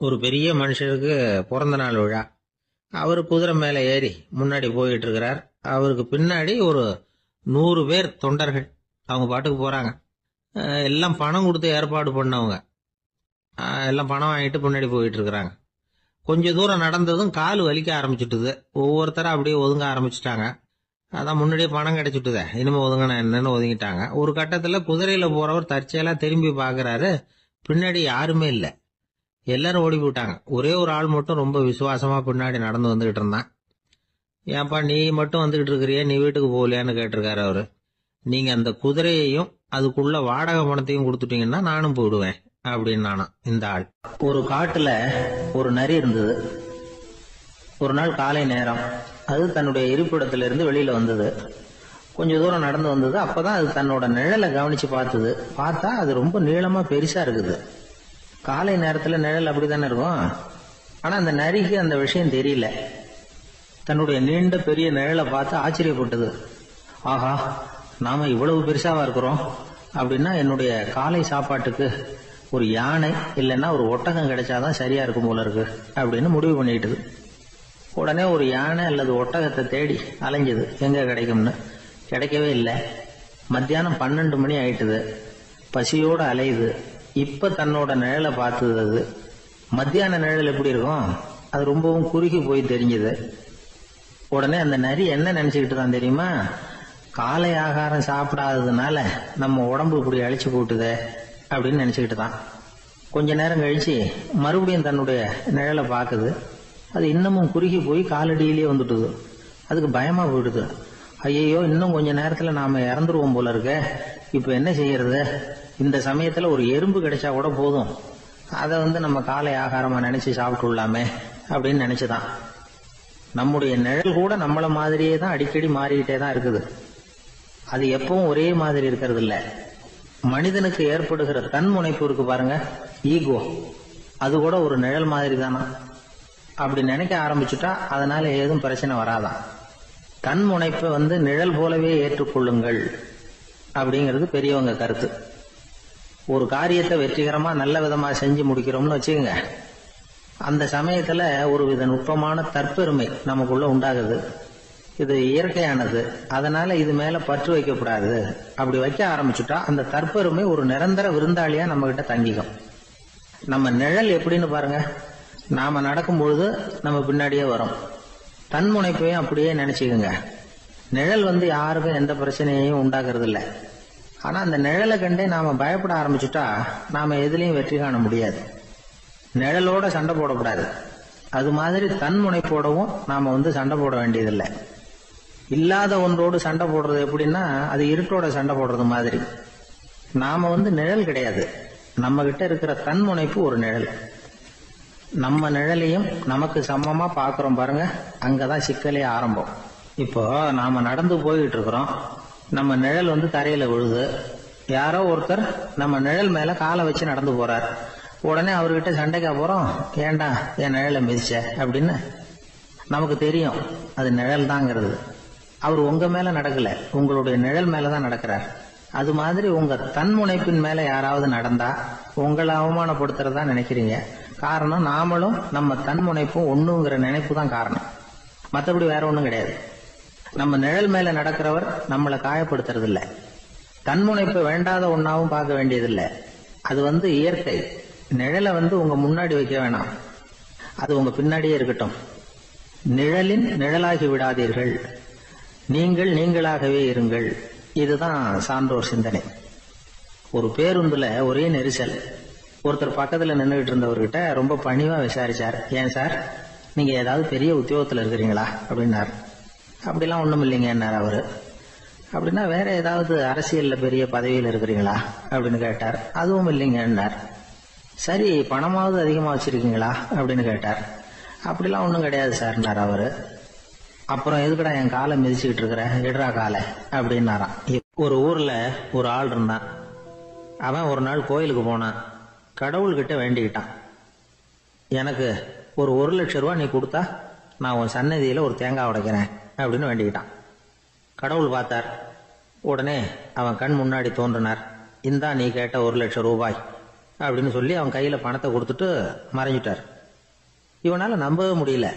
ஒரு பெரிய மனுஷருக்கு பிறந்த நாள் விழா. அவரு குதிரை மேல ஏறி முன்னாடி போயிட்டு இருக்கிறார். அவருக்கு பின்னாடி ஒரு 100 பேர் தொண்டர்கள் அவங்க பாட்டுக்கு போறாங்க. எல்லாம் பணம் கொடுத்து ஏற்பாடு பண்ணவங்க. எல்லாம் பணம் வாங்கிட்டு பின்னாடி போயிட்டு இருக்கிறாங்க. கொஞ்ச தூரம் நடந்ததும் கால் வலிக்க ஆரம்பிச்சுட்டுது. ஒவ்வொருத்தரும் அப்படியே ஒதுங்க ஆரம்பிச்சுட்டாங்க. அதான் முன்னாடியே பணம் கிடைச்சுட்டுதே, இனிமே ஒதுங்கின என்னன்னு ஒதுங்கிட்டாங்க. ஒரு கட்டத்துல குதிரையில போறவர் தற்செயலா திரும்பி பாக்குறாரு, பின்னாடி யாருமே இல்ல, எல்லாரும் ஓடி போயிட்டாங்க. ஒரே ஒரு ஆள் மட்டும் ரொம்ப விசுவாசமா பின்னாடி நடந்து வந்துகிட்டு இருந்தான். ஏன்பா நீ மட்டும் வந்துகிட்டு இருக்கிறிய, நீ வீட்டுக்கு போகலையான்னு கேட்டிருக்காரு அவரு. நீங்க அந்த குதிரையையும் அதுக்குள்ள வாடகை பணத்தையும் கொடுத்துட்டீங்கன்னா நானும் போயிடுவேன் அப்படின்னு நானா இந்த ஆள். ஒரு காட்டுல ஒரு நரி இருந்தது. ஒரு நாள் காலை நேரம் அது தன்னுடைய இருப்பிடத்திலிருந்து வெளியில வந்தது. கொஞ்ச தூரம் நடந்து வந்தது. அப்பதான் அது தன்னோட நிழலை கவனிச்சு பார்த்தது. பார்த்தா அது ரொம்ப நீளமா பெருசா இருக்குது. காலை நேரத்துல நிழல் அப்படித்தானே இருக்கும். ஆனா அந்த நரிக்கு அந்த விஷயம் தெரியல. தன்னுடைய நீண்ட பெரிய நிழலை பார்த்து ஆச்சரியப்பட்டது. ஆஹா, நாம இவ்வளவு பெருசாவா இருக்கிறோம் அப்படின்னா என்னுடைய காலை சாப்பாட்டுக்கு ஒரு யானை இல்லைன்னா ஒரு ஒட்டகம் கிடைச்சாதான் சரியா இருக்கும் போல இருக்கு அப்படின்னு முடிவு பண்ணிட்டுது. உடனே ஒரு யானை அல்லது ஒட்டகத்தை தேடி அலைஞ்சது, எங்க கிடைக்கும்னு. கிடைக்கவே இல்லை. மத்தியானம் 12 மணி ஆயிட்டுது. பசியோட அலையுது. இப்ப தன்னோட நிழலை பார்த்தது. அது மத்தியான நிழல் எப்படி இருக்கும், அது ரொம்பவும் குறுகி போய் தெரிஞ்சது. உடனே அந்த நரி என்ன நினைச்சுக்கிட்டு தான் தெரியுமா, காலை ஆகாரம் சாப்பிடாததுனால நம்ம உடம்பு இப்படி அழிச்சு போட்டுது அப்படின்னு நினைச்சுக்கிட்டு தான். கொஞ்ச நேரம் கழிச்சு மறுபடியும் தன்னுடைய நிழலை பார்க்குது. அது இன்னமும் குறுகி போய் காலடியிலேயே வந்துட்டுது. அதுக்கு பயமா போயிடுது. ஐயோ, இன்னும் கொஞ்ச நேரத்துல நாம இறந்துருவோம் போல இருக்க, இப்ப என்ன செய்யறது? இந்த சமயத்துல ஒரு எறும்பு கிடைச்சா கூட போதும், அதை நம்ம காலை ஆகாரமா நினைச்சு சாப்பிட்டு விடலாமே அப்படின்னு நினைச்சுதான். நம்முடைய நிழல் கூட நம்மள மாதிரியே தான் அடிக்கடி மாறிக்கிட்டே தான் இருக்குது. அது எப்பவும் ஒரே மாதிரி இருக்கிறது இல்ல. மனிதனுக்கு ஏற்படுகிற தன்முனைப்பு இருக்கு பாருங்க, ஈகோ, அது கூட ஒரு நிழல் மாதிரி தானா. அப்படி நினைக்க ஆரம்பிச்சுட்டா அதனால ஏதும் பிரச்சனை வராதான். தன்முனைப்பை நிழல் போலவே ஏற்றுக்கொள்ளுங்கள் அப்படிங்கிறது பெரியவங்க கருத்து. ஒரு காரியத்தை வெற்றிகரமா நல்ல விதமா செஞ்சு முடிக்கிறோம்னு வச்சுக்கோங்க, அந்த சமயத்துல ஒரு வித நுட்பமான தற்பெருமை நமக்குள்ள உண்டாகுது. இது இயற்கையானது, அதனால இது மேல பற்று வைக்கக்கூடாது. அப்படி வைக்க ஆரம்பிச்சுட்டா அந்த தற்பெருமை ஒரு நிரந்தர விருந்தாளியா நம்ம கிட்ட தங்கிக்கும். நம்ம நிழல் எப்படின்னு பாருங்க, நாம நடக்கும் பொழுது நம்ம பின்னாடியே வரும். தன்முனைப்பையும் அப்படியே நினைச்சுக்குங்க. நிழல் யாருக்கும் எந்த பிரச்சனையையும் உண்டாக்குறது இல்லை. ஆனா அந்த நிழலை கண்டே நாம பயப்பட ஆரம்பிச்சுட்டா நாம எதுலயும் வெற்றி காண முடியாது. நிழலோட சண்டை போடக்கூடாது. அது மாதிரி தன்முனைப்போடவும் நாம சண்டை போட வேண்டியதில்லை. இல்லாத ஒன்றோடு சண்டை போடுறது எப்படின்னா, அது இருட்டோட சண்டை போடுறது மாதிரி. நாம நிழல் கிடையாது, நம்ம கிட்ட இருக்கிற தன்முனைப்பு ஒரு நிழல். நம்ம நிழலையும் நமக்கு சமமா பாக்குறோம் பாருங்க, அங்கதான் சிக்கலே ஆரம்பம். இப்போ நாம நடந்து போயிட்டு இருக்கிறோம், நம்ம நிழல் தரையில விழுது. யாரோ ஒருத்தர் நம்ம நிழல் மேல காலை வச்சு நடந்து போறார். உடனே அவர்கிட்ட சண்டைக்கா போறோம், ஏண்டா என் நிழலை மிதிச்ச அப்படின்னு. நமக்கு தெரியும் அது நிழல் தாங்கிறது. அவர் உங்க மேல நடக்கல, உங்களுடைய நிழல் மேலதான் நடக்கிறார். அது மாதிரி உங்க தன்முனைப்பின் மேல யாராவது நடந்தா உங்களை அவமானப்படுத்துறதா நினைக்கிறீங்க. காரணம், நாமளும் நம்ம தன்முனைப்பும் ஒண்ணுங்கிற நினைப்பு தான் காரணம், மற்றபடி வேற ஒண்ணும் கிடையாது. நம்ம நிழல் மேல நடக்கிறவர் நம்மளை காயப்படுத்துறது இல்ல. தன்முனைப்பு வேண்டாத ஒன்னாவும் பார்க்க வேண்டியதில்லை. அது இயற்கை. நிழலை உங்க முன்னாடி வைக்க வேணாம், அது உங்க பின்னாடியே இருக்கட்டும். நிழலின் நிழலாகி விடாதீர்கள், நீங்கள் நீங்களாகவே இருங்கள். இதுதான் சான்றோர் சிந்தனை. ஒரு பேருந்துல ஒரே நெரிசல். ஒருத்தர் பக்கத்துல நின்றுகிட்டு இருந்தவர்கிட்ட ரொம்ப பணிவா விசாரிச்சார், ஏன் சார் நீங்க ஏதாவது பெரிய உத்தியோகத்துல இருக்கிறீங்களா அப்படின்னார். அப்படிலாம் ஒண்ணும் இல்லைங்கன்னார் அவரு. அப்படின்னா வேற ஏதாவது அரசியல்ல பெரிய பதவியில் இருக்கிறீங்களா அப்படின்னு கேட்டார். அதுவும் இல்லைங்கன்னார். சரி, பணமாவது அதிகமா வச்சிருக்கீங்களா அப்படின்னு கேட்டார். அப்படிலாம் ஒண்ணும் கிடையாது சார்னார் அவரு. அப்புறம் எதுக்குடா என் காலை மிதிச்சுக்கிட்டு இருக்கிற, எடுறா காலை அப்படின்னாராம். ஒரு ஊர்ல ஒரு ஆள் இருந்தான். அவன் ஒரு நாள் கோயிலுக்கு போனான். கடவுள்கிட்ட வேண்டிக்கிட்டான், எனக்கு ஒரு 1,00,000 ரூபாய் நீ கொடுத்தா நான் உன் சன்னதியில ஒரு தேங்காய் உடைக்கிறேன் அப்படின்னு வேண்டிக்கிட்டான். கடவுள் பார்த்தார். உடனே அவன் கண் முன்னாடி தோன்றினார். இந்தா நீ கேட்ட 1,00,000 ரூபாய் அப்படின்னு சொல்லி அவன் கையில பணத்தை கொடுத்துட்டு மறைஞ்சிட்டார். இவனால நம்பவே முடியல.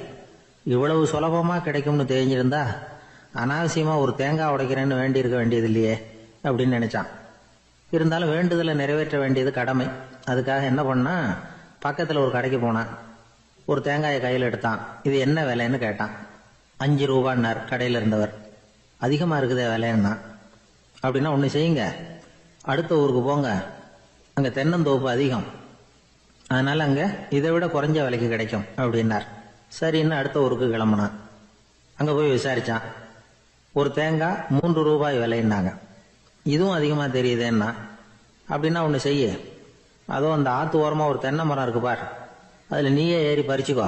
இவ்வளவு சுலபமா கிடைக்கும்னு தெரிஞ்சிருந்தா அனாவசியமா ஒரு தேங்காய் உடைக்கிறேன்னு வேண்டி இருக்க வேண்டியது இல்லையே அப்படின்னு நினைச்சான். இருந்தாலும் வேண்டுதலை நிறைவேற்ற வேண்டியது கடமை. அதுக்காக என்ன பண்ணா, பக்கத்துல ஒரு கடைக்கு போனான். ஒரு தேங்காயை கையில் எடுத்தான். இது என்ன விலைன்னு கேட்டான். 5 ரூபான்னார் கடையில இருந்தவர். அதிகமாக இருக்குதே விலைன்னா. அப்படின்னா ஒன்று செய்யுங்க, அடுத்த ஊருக்கு போங்க, அங்கே தென்னந்தோப்பு அதிகம், அதனால அங்கே இதை விட குறைஞ்ச விலைக்கு கிடைக்கும் அப்படின்னார். சரின்னு அடுத்த ஊருக்கு கிளம்புனான். அங்கே போய் விசாரிச்சான். ஒரு தேங்காய் 3 ரூபாய் விலைன்னாங்க. இதுவும் அதிகமாக தெரியுதேன்னா. அப்படின்னா ஒன்று செய்ய, அதோ அந்த ஆற்று ஓரமாக ஒரு தென்னை மரம் இருக்கு பார், அதில் நீயே ஏறி பறிச்சுக்கோ,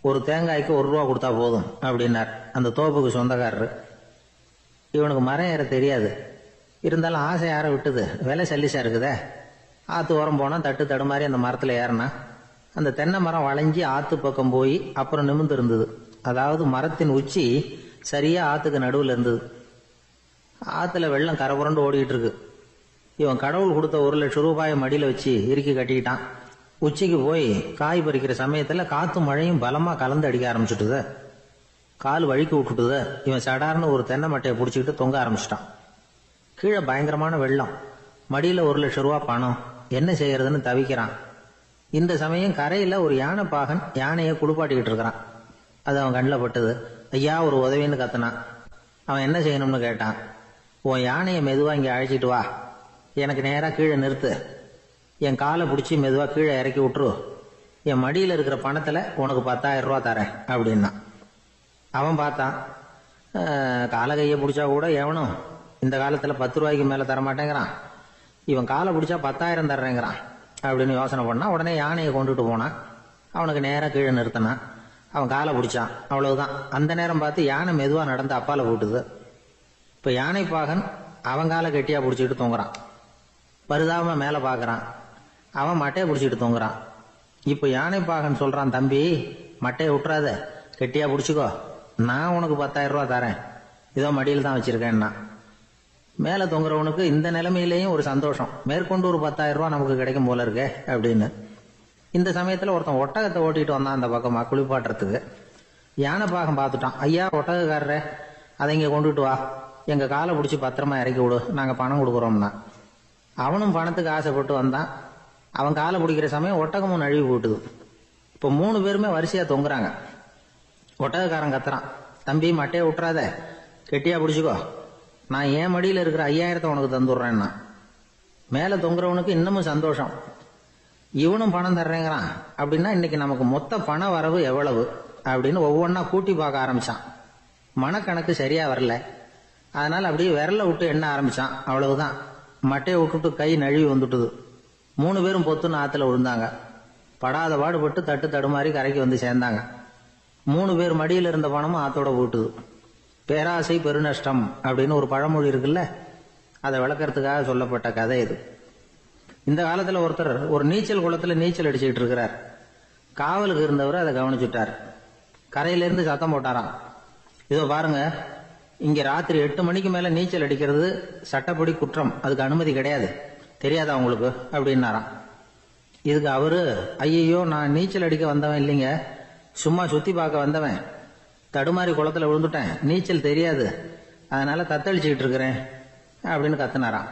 ஒரு தேங்காய்க்கு 1 ரூபா கொடுத்தா போதும் அப்படின்னார் அந்த தோப்புக்கு சொந்தக்காரரு. இவனுக்கு மரம் ஏற தெரியாது, இருந்தாலும் ஆசை யாரை விட்டுது, விலை சல்லிசா இருக்குதே. ஆற்று ஓரம் போனால் தட்டு தடுமாறி அந்த மரத்தில் ஏறினா அந்த தென்னை மரம் வளைஞ்சி ஆற்று பக்கம் போய் அப்புறம் நிமிர்ந்து இருந்தது. அதாவது மரத்தின் உச்சி சரியா ஆற்றுக்கு நடுவில் இருந்தது. ஆற்றுல வெள்ளம் கரை புரண்டு ஓடிக்கிட்டு இருக்கு. இவன் கடவுள் கொடுத்த 1 லட்சம் ரூபாயை மடியில் வச்சு இறுக்கி கட்டிக்கிட்டான். உச்சிக்கு போய் காய் பறிக்கிற சமயத்தில் காற்றும் மழையும் பலமாக கலந்து அடிக்க ஆரம்பிச்சுட்டுது. கால் வழுக்கி விட்டுட்டுது. இவன் சடார்னு ஒரு தென்னை மட்டையை பிடிச்சிக்கிட்டு தொங்க ஆரம்பிச்சிட்டான். கீழே பயங்கரமான வெள்ளம், மடியில் 1 லட்சம் ரூபா பணம், என்ன செய்யறதுன்னு தவிக்கிறான். இந்த சமயம் கரையில் ஒரு யானை பாகன் யானையை குளிப்பாட்டிக்கிட்டு இருக்கிறான். அது அவன் கண்ணில் பட்டது. ஐயா ஒரு உதவின்னு கத்துனான். அவன் என்ன செய்யணும்னு கேட்டான். உன் யானையை மெதுவாக இங்கே அழைச்சிட்டு வா, எனக்கு நேராக கீழே நிறுத்து, என் காலை பிடிச்சி மெதுவாக கீழே இறக்கி விட்டுரு, என் மடியில் இருக்கிற பணத்தில் உனக்கு 10,000 ரூபா தரேன் அப்படின்னா. அவன் பார்த்தான், காலை கையை பிடிச்சா கூட எவனும் இந்த காலத்தில் 10 ரூபாய்க்கு மேலே தரமாட்டேங்கிறான், இவன் காலை பிடிச்சா 10,000 தர்றேங்கிறான் அப்படின்னு யோசனை பண்ணான். உடனே யானையை கொண்டுட்டு போனான். அவனுக்கு நேராக கீழே நிறுத்தினான். அவன் காலை பிடிச்சான், அவ்வளவுதான். அந்த நேரம் பார்த்து யானை மெதுவாக நடந்து அப்பால போட்டுது. இப்போ யானை பாகன் அவன் காலை கெட்டியா பிடிச்சிக்கிட்டு தொங்குறான். பரிதாபமா மேலே பார்க்கறான். அவன் மட்டையை பிடிச்சிக்கிட்டு தொங்குறான். இப்போ யானை பாகன் சொல்றான், தம்பி மட்டையை விட்டுறாத, கெட்டியா பிடிச்சிக்கோ, நான் உனக்கு 10,000 ரூபா தரேன், இதோ மடியில் தான் வச்சிருக்கேன்னா. மேலே தொங்குறவனுக்கு இந்த நிலைமையிலேயும் ஒரு சந்தோஷம், மேற்கொண்டு ஒரு 10,000 ரூபா நமக்கு கிடைக்கும் போல இருக்கே அப்படின்னு. இந்த சமயத்தில் ஒருத்தன் ஒட்டகத்தை ஓட்டிட்டு வந்தான் அந்த பக்கமா குளிப்பாட்டுறதுக்கு. யானை பாகம் பார்த்துட்டான். ஐயா ஒட்டகக்காரரே, அதை இங்கே கொண்டுட்டு வா, எங்க காலை பிடிச்சி பத்திரமா இறக்கி விடு, நாங்கள் பணம் கொடுக்குறோம்னா. அவனும் பணத்துக்கு ஆசைப்பட்டு வந்தான். அவன் காலை பிடிக்கிற சமயம் ஒட்டகமும் நழுவி போட்டுது. இப்போ 3 பேருமே வரிசையா தொங்குறாங்க. ஒட்டகக்காரன் கத்துறான், தம்பி மட்டையை விட்டுறாத, கெட்டியா பிடிச்சிக்கோ, நான் என் மடியில் இருக்கிற 5,000 உனக்கு தந்துடுறேன்னா. மேலே தொங்குறவனுக்கு இன்னமும் சந்தோஷம், இவனும் பணம் தர்றேங்கிறான் அப்படின்னா இன்னைக்கு நமக்கு மொத்த பண வரவு எவ்வளவு அப்படின்னு ஒவ்வொன்றா கூட்டி பார்க்க ஆரம்பிச்சான். மனக்கணக்கு சரியா வரல, அதனால அப்படியே விரல விட்டு எண்ண ஆரம்பிச்சான். அவ்வளவுதான், மட்டையை விட்டுட்டு கை நழுவி வந்துட்டுது. 3 பேரும் பொத்துன்னு ஆத்துல விழுந்தாங்க. படாத பாடுபட்டு தட்டு தடுமாறி கரைக்கு வந்து சேர்ந்தாங்க. 3 பேர் மடியில் இருந்த பணமும் ஆத்தோட போட்டுது. பேராசை பெருநஷ்டம் அப்படின்னு ஒரு பழமொழி இருக்குல்ல, அதை விளக்கறதுக்காக சொல்லப்பட்ட கதை இது. இந்த காலத்துல ஒருத்தர் ஒரு நீச்சல் குளத்துல நீச்சல் அடிச்சுக்கிட்டு இருக்கிறார். காவலுக்கு இருந்தவர் அதை கவனிச்சுட்டார். கரையிலேருந்து சத்தம் போட்டாராம், இதோ பாருங்க, இங்க ராத்திரி 8 மணிக்கு மேல நீச்சல் அடிக்கிறது சட்டப்படி குற்றம், அதுக்கு அனுமதி கிடையாது, தெரியாதா உங்களுக்கு அப்படின்னாராம். இதுக்கு அவரு, ஐயோ நான் நீச்சல் அடிக்க வந்தவன் இல்லைங்க, சும்மா சுத்தி பார்க்க வந்தவன், தடுமாறி குளத்துல விழுந்துட்டேன், நீச்சல் தெரியாது, அதனால தத்தளிச்சுக்கிட்டு இருக்கிறேன் அப்படின்னு கத்துனாராம்.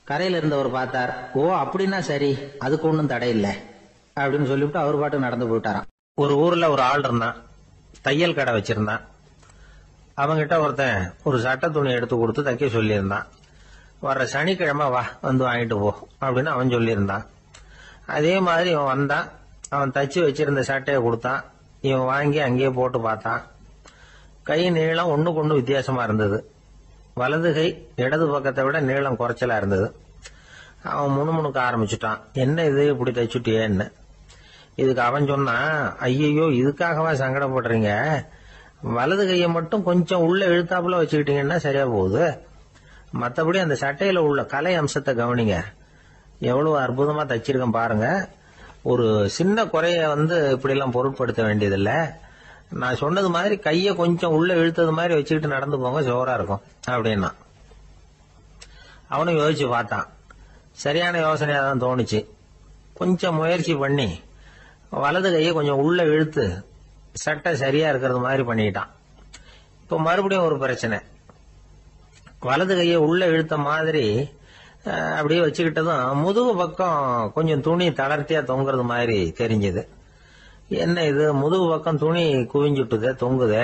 கரையில இருந்தவர் பார்த்தார். ஓ அப்படின்னா சரி, அதுக்கு ஒன்றும் தடை இல்லை அப்படின்னு சொல்லிவிட்டு அவர் பாட்டு நடந்து போயிட்டாராம். ஒரு ஊர்ல ஒரு ஆள் இருந்தான், தையல் கடை வச்சிருந்தான். அவங்கிட்ட ஒருத்தன் ஒரு சட்ட துணி எடுத்து கொடுத்து தைக்க சொல்லியிருந்தான். வர்ற சனிக்கிழமை வா வந்து வாங்கிட்டு போ அப்படின்னு அவன் சொல்லியிருந்தான். அதே மாதிரி இவன் வந்தான். அவன் தச்சு வச்சிருந்த சட்டையை கொடுத்தான். இவன் வாங்கி அங்கேயே போட்டு பார்த்தான். கை நீளம் ஒண்ணுக்கு ஒண்ணு வித்தியாசமா இருந்தது. வலது கை இடது பக்கத்தை விட நீளம் குறைச்சலா இருந்தது. அவன் முணுமுணுக்க ஆரம்பிச்சுட்டான், என்ன இது இப்படி தைச்சுட்டியேன்னு. இதுக்கு அவன் சொன்னான், ஐயோ இதுக்காகவா சங்கடப்படுறீங்க, வலது கையை மட்டும் கொஞ்சம் உள்ள இழுத்தாப்புல வச்சுக்கிட்டீங்கன்னா சரியா போகுது, மற்றபடி அந்த சட்டையில உள்ள கலை அம்சத்தை கவனிங்க, எவ்வளவு அற்புதமா தைச்சிருக்கேன் பாருங்க, ஒரு சின்ன குறைய இப்படி எல்லாம் பொருட்படுத்த வேண்டியதில்லை, நான் சொன்னது மாதிரி கைய கொஞ்சம் உள்ள இழுத்தது மாதிரி வச்சுக்கிட்டு நடந்து போங்க, ஜோரா இருக்கும் அப்படின்னா. அவனும் யோசிச்சு பார்த்தான். சரியான யோசனையா தான் தோணுச்சு. கொஞ்சம் முயற்சி பண்ணி வலது கையை கொஞ்சம் உள்ள இழுத்து சட்டை சரியா இருக்கிறது மாதிரி பண்ணிட்டான். இப்ப மறுபடியும் ஒரு பிரச்சனை. வலது கையை உள்ள இழுத்த மாதிரி அப்படியே வச்சுக்கிட்டதும் முதுகு பக்கம் கொஞ்சம் துணி தளர்த்தியா தொங்குறது மாதிரி தெரிஞ்சது. என்ன இது, முதுகு பக்கம் துணி குவிஞ்சுட்டுதே தொங்குதே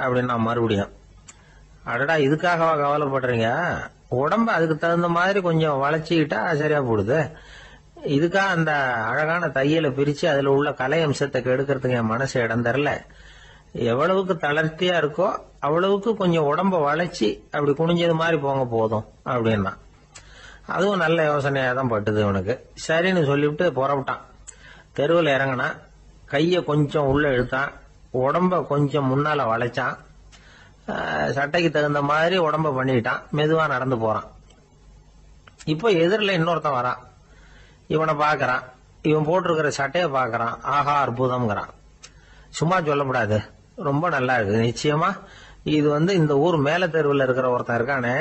அப்படின்னா மறுபடியும் அடடா இதுக்காகவா கவலைப்படுறீங்க? உடம்ப அதுக்கு தகுந்த மாதிரி கொஞ்சம் வளைச்சிக்கிட்டா சரியா போடுது. இதுக்காக அந்த அழகான தையலை பிரிச்சு அதுல உள்ள கலை அம்சத்தை கெடுக்கிறதுக்கு என் மனசு இடம் தரல. எவ்வளவுக்கு தளர்த்தியா இருக்கோ அவ்வளவுக்கு கொஞ்சம் உடம்ப வளைச்சி அப்படி குனிஞ்சது மாதிரி போங்க போதும் அப்படின்னா. அதுவும் நல்ல யோசனையா தான் பட்டுது இவனுக்கு. சரின்னு சொல்லிவிட்டு புறப்பட்டான். தெருவில் இறங்கினா, கைய கொஞ்சம் உள்ள இழுத்தான், உடம்ப கொஞ்சம் முன்னால வளைச்சான், சட்டைக்கு தகுந்த மாதிரி உடம்ப பண்ணிட்டான், மெதுவா நடந்து போறான். இப்போ எதிரில் இன்னொருத்தன் வரான். இவனை பாக்குறான், இவன் போட்டிருக்கிற சட்டையை பாக்குறான். ஆஹா அற்புதம்ங்கிறான். சும்மா சொல்லக்கூடாது, ரொம்ப நல்லா இருக்கு. நிச்சயமா இது இந்த ஊர் மேல தெருவில் இருக்கிற ஒருத்தன் இருக்கானே,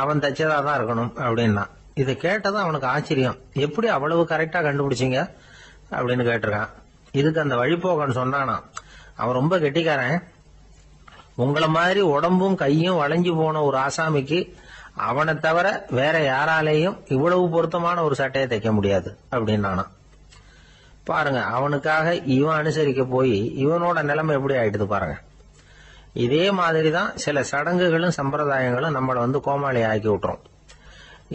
அவன் தச்சதா தான் இருக்கணும் அப்படின்னா. இதை கேட்டதான் அவனுக்கு ஆச்சரியம். எப்படி அவ்வளவு கரெக்டா கண்டுபிடிச்சிங்க அப்படின்னு கேட்டிருக்கான். இதுக்கு அந்த வழிபோக்கன்னு சொன்னானா, அவன் ரொம்ப கெட்டிக்காரன். உங்களை மாதிரி உடம்பும் கையும் வளைஞ்சு போன ஒரு ஆசாமிக்கு அவனை தவிர வேற யாராலேயும் இவ்வளவு பொருத்தமான ஒரு சட்டையை தைக்க முடியாது அப்படின்னானா. பாருங்க, அவனுக்காக இவன் அனுசரிக்க போய் இவனோட நிலைமை எப்படி ஆயிடுது பாருங்க. இதே மாதிரிதான் சில சடங்குகளும் சம்பிரதாயங்களும் நம்மளை கோமாளி ஆக்கி விட்டுரும்.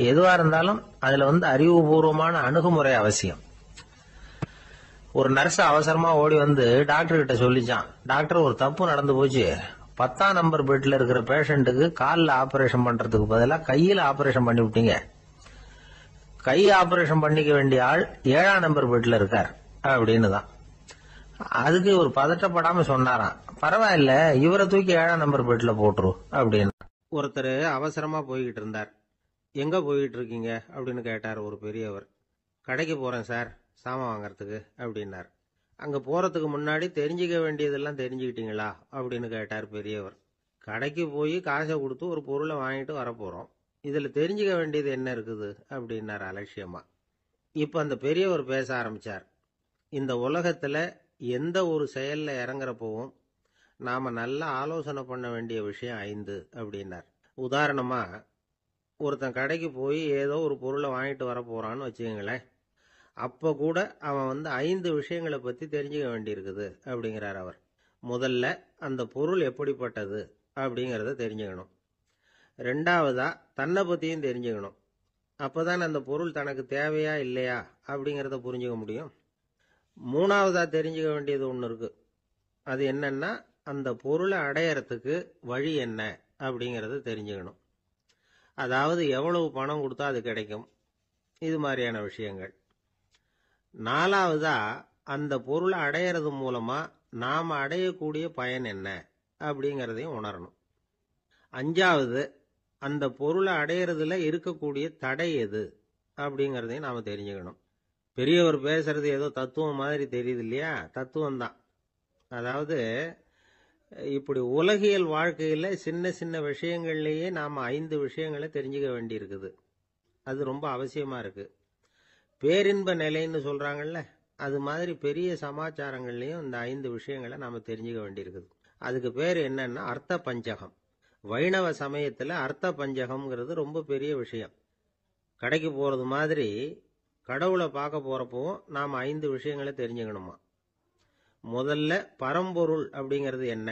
எதுவா இருந்தாலும் அதுல அறிவுபூர்வமான அணுகுமுறை அவசியம். ஒரு நர்ஸ் அவசரமா ஓடி டாக்டர் கிட்ட சொல்லிச்சான், டாக்டர் ஒரு தப்பு நடந்து போச்சு, 10ஆம் நம்பர் பெட்ல இருக்கிற பேஷண்ட்டுக்கு காலில் ஆபரேஷன் பண்றதுக்கு பதிலாக கையில ஆபரேஷன் பண்ணி விட்டீங்க. கை ஆபரேஷன் பண்ணிக்க வேண்டிய ஆள் 7ஆம் நம்பர் பெட்ல இருக்கார் அப்படின்னு தான். அதுக்கு ஒரு பதட்டப்படாம சொன்னாராம், பரவாயில்ல இவரை தூக்கி 7ஆம் நம்பர் பெட்ல போட்டுரு அப்படின்னு. ஒருத்தர் அவசரமா போய்கிட்டு இருந்தார். எங்க போய்கிட்டு இருக்கீங்க அப்படின்னு கேட்டார் ஒரு பெரியவர். கடைக்கு போறேன் சார், சாமான் வாங்கறதுக்கு அப்படின்னார். அங்க போறதுக்கு முன்னாடி தெரிஞ்சுக்க வேண்டியதெல்லாம் தெரிஞ்சுக்கிட்டீங்களா அப்படின்னு கேட்டார் பெரியவர். கடைக்கு போய் காசை கொடுத்து ஒரு பொருளை வாங்கிட்டு வரப்போறோம், இதுல தெரிஞ்சுக்க வேண்டியது என்ன இருக்குது அப்படின்னார் அலட்சியமா. இப்ப அந்த பெரியவர் பேச ஆரம்பிச்சார். இந்த உலகத்துல எந்த ஒரு செயல்ல இறங்குறப்பவும் நாம நல்லா ஆலோசனை பண்ண வேண்டிய விஷயம் 5 அப்படின்னார். உதாரணமா, ஒருத்தன் கடைக்கு போய் ஏதோ ஒரு பொருளை வாங்கிட்டு வர போறான்னு வச்சுக்கோங்களேன். அப்ப கூட அவன் 5 விஷயங்களை பத்தி தெரிஞ்சுக்க வேண்டியிருக்குது அப்படிங்கிறார் அவர். முதல்ல அந்த பொருள் எப்படிப்பட்டது அப்படிங்கறத தெரிஞ்சுக்கணும். 2வதா தன்னை பத்தியும் தெரிஞ்சுக்கணும். அப்பதான் அந்த பொருள் தனக்கு தேவையா இல்லையா அப்படிங்கறத புரிஞ்சுக்க முடியும். 3வதா தெரிஞ்சுக்க வேண்டியது ஒண்ணு இருக்கு. அது என்னன்னா, அந்த பொருளை அடையறதுக்கு வழி என்ன அப்படிங்கறத தெரிஞ்சுக்கணும். அதாவது எவ்வளவு பணம் கொடுத்தா அது கிடைக்கும், இது மாதிரியான விஷயங்கள். 4வதா அந்த பொருளை அடையிறது மூலமா நாம அடையக்கூடிய பயன் என்ன அப்படிங்கறதையும் உணரணும். 5வது அந்த பொருளை அடையிறதுல இருக்கக்கூடிய தடை எது அப்படிங்கறதையும் நாம தெரிஞ்சுக்கணும். பெரியவர் பேசுறது ஏதோ தத்துவம் மாதிரி தெரியுது இல்லையா? தத்துவம் தான். அதாவது இப்படி உலகியல் வாழ்க்கையில சின்ன சின்ன விஷயங்கள்லயே நாம 5 விஷயங்களை தெரிஞ்சுக்க வேண்டி இருக்குது. அது ரொம்ப அவசியமா இருக்கு. பேரின்ப நிலைன்னு சொல்றாங்கல்ல, அது மாதிரி பெரிய சமாச்சாரங்கள்லயும் இந்த 5 விஷயங்களை நாம தெரிஞ்சுக்க வேண்டியிருக்குது. அதுக்கு பேர் என்னன்னா அர்த்த பஞ்சகம். வைணவ சமயத்துல அர்த்த பஞ்சகம்ங்கிறது ரொம்ப பெரிய விஷயம். கடைக்கு போறது மாதிரி கடவுளை பார்க்க போறப்பவும் நாம 5 விஷயங்களை தெரிஞ்சுக்கணுமா. முதல்ல பரம்பொருள் அப்படிங்கிறது என்ன,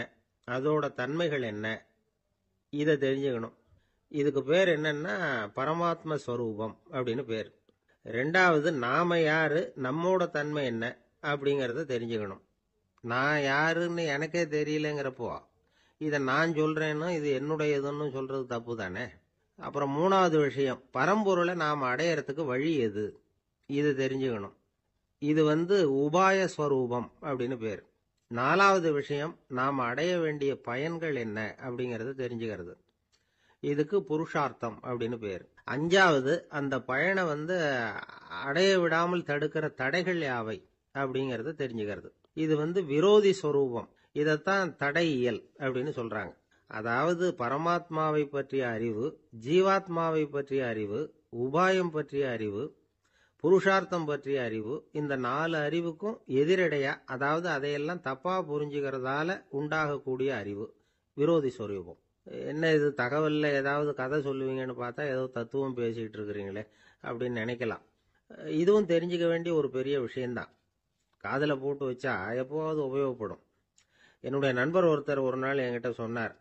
அதோட தன்மைகள் என்ன, இதை தெரிஞ்சுக்கணும். இதுக்கு பேர் என்னன்னா பரமாத்ம ஸ்வரூபம் அப்படின்னு பேர். 2வது நாம யாரு, நம்மோட தன்மை என்ன அப்படிங்கறத தெரிஞ்சுக்கணும். நான் யாருன்னு எனக்கே தெரியலங்கிறப்போ இதை நான் சொல்றேன்னு இது என்னுடையதுன்னு சொல்றது தப்பு தானே. அப்புறம் 3வது விஷயம், பரம்பொருளை நாம அடையறதுக்கு வழி எது, இது தெரிஞ்சுக்கணும். இது உபாய ஸ்வரூபம் அப்படின்னு பேர். 4வது விஷயம், நாம அடைய வேண்டிய பயன்கள் என்ன அப்படிங்கறது தெரிஞ்சுக்கிறது. இதுக்கு புருஷார்த்தம் அப்படின்னு பேர். 5வது அந்த பயனை அடைய விடாமல் தடுக்கிற தடைகள் யாவை அப்படிங்கறத தெரிஞ்சுக்கிறது. இது விரோதி ஸ்வரூபம். இதத்தான் தடையியல் அப்படின்னு சொல்றாங்க. அதாவது பரமாத்மாவை பற்றிய அறிவு, ஜீவாத்மாவை பற்றிய அறிவு, உபாயம் பற்றிய அறிவு, புருஷார்த்தம் பற்றிய அறிவு, இந்த 4 அறிவுக்கும் எதிரடையா, அதாவது அதையெல்லாம் தப்பா புரிஞ்சுக்கிறதால உண்டாகக்கூடிய அறிவு விரோதி ஸ்வரூபம். என்ன இது தகவல்ல ஏதாவது கதை சொல்லுவீங்கன்னு பார்த்தா ஏதோ தத்துவம் பேசிட்டு இருக்கிறீங்களே அப்படின்னு நினைக்கலாம். இதுவும் தெரிஞ்சுக்க வேண்டிய ஒரு பெரிய விஷயம்தான். காதல போட்டு வச்சா எப்போவாவது உபயோகப்படும். என்னுடைய நண்பர் ஒருத்தர் ஒரு நாள் என்கிட்ட சொன்னார்,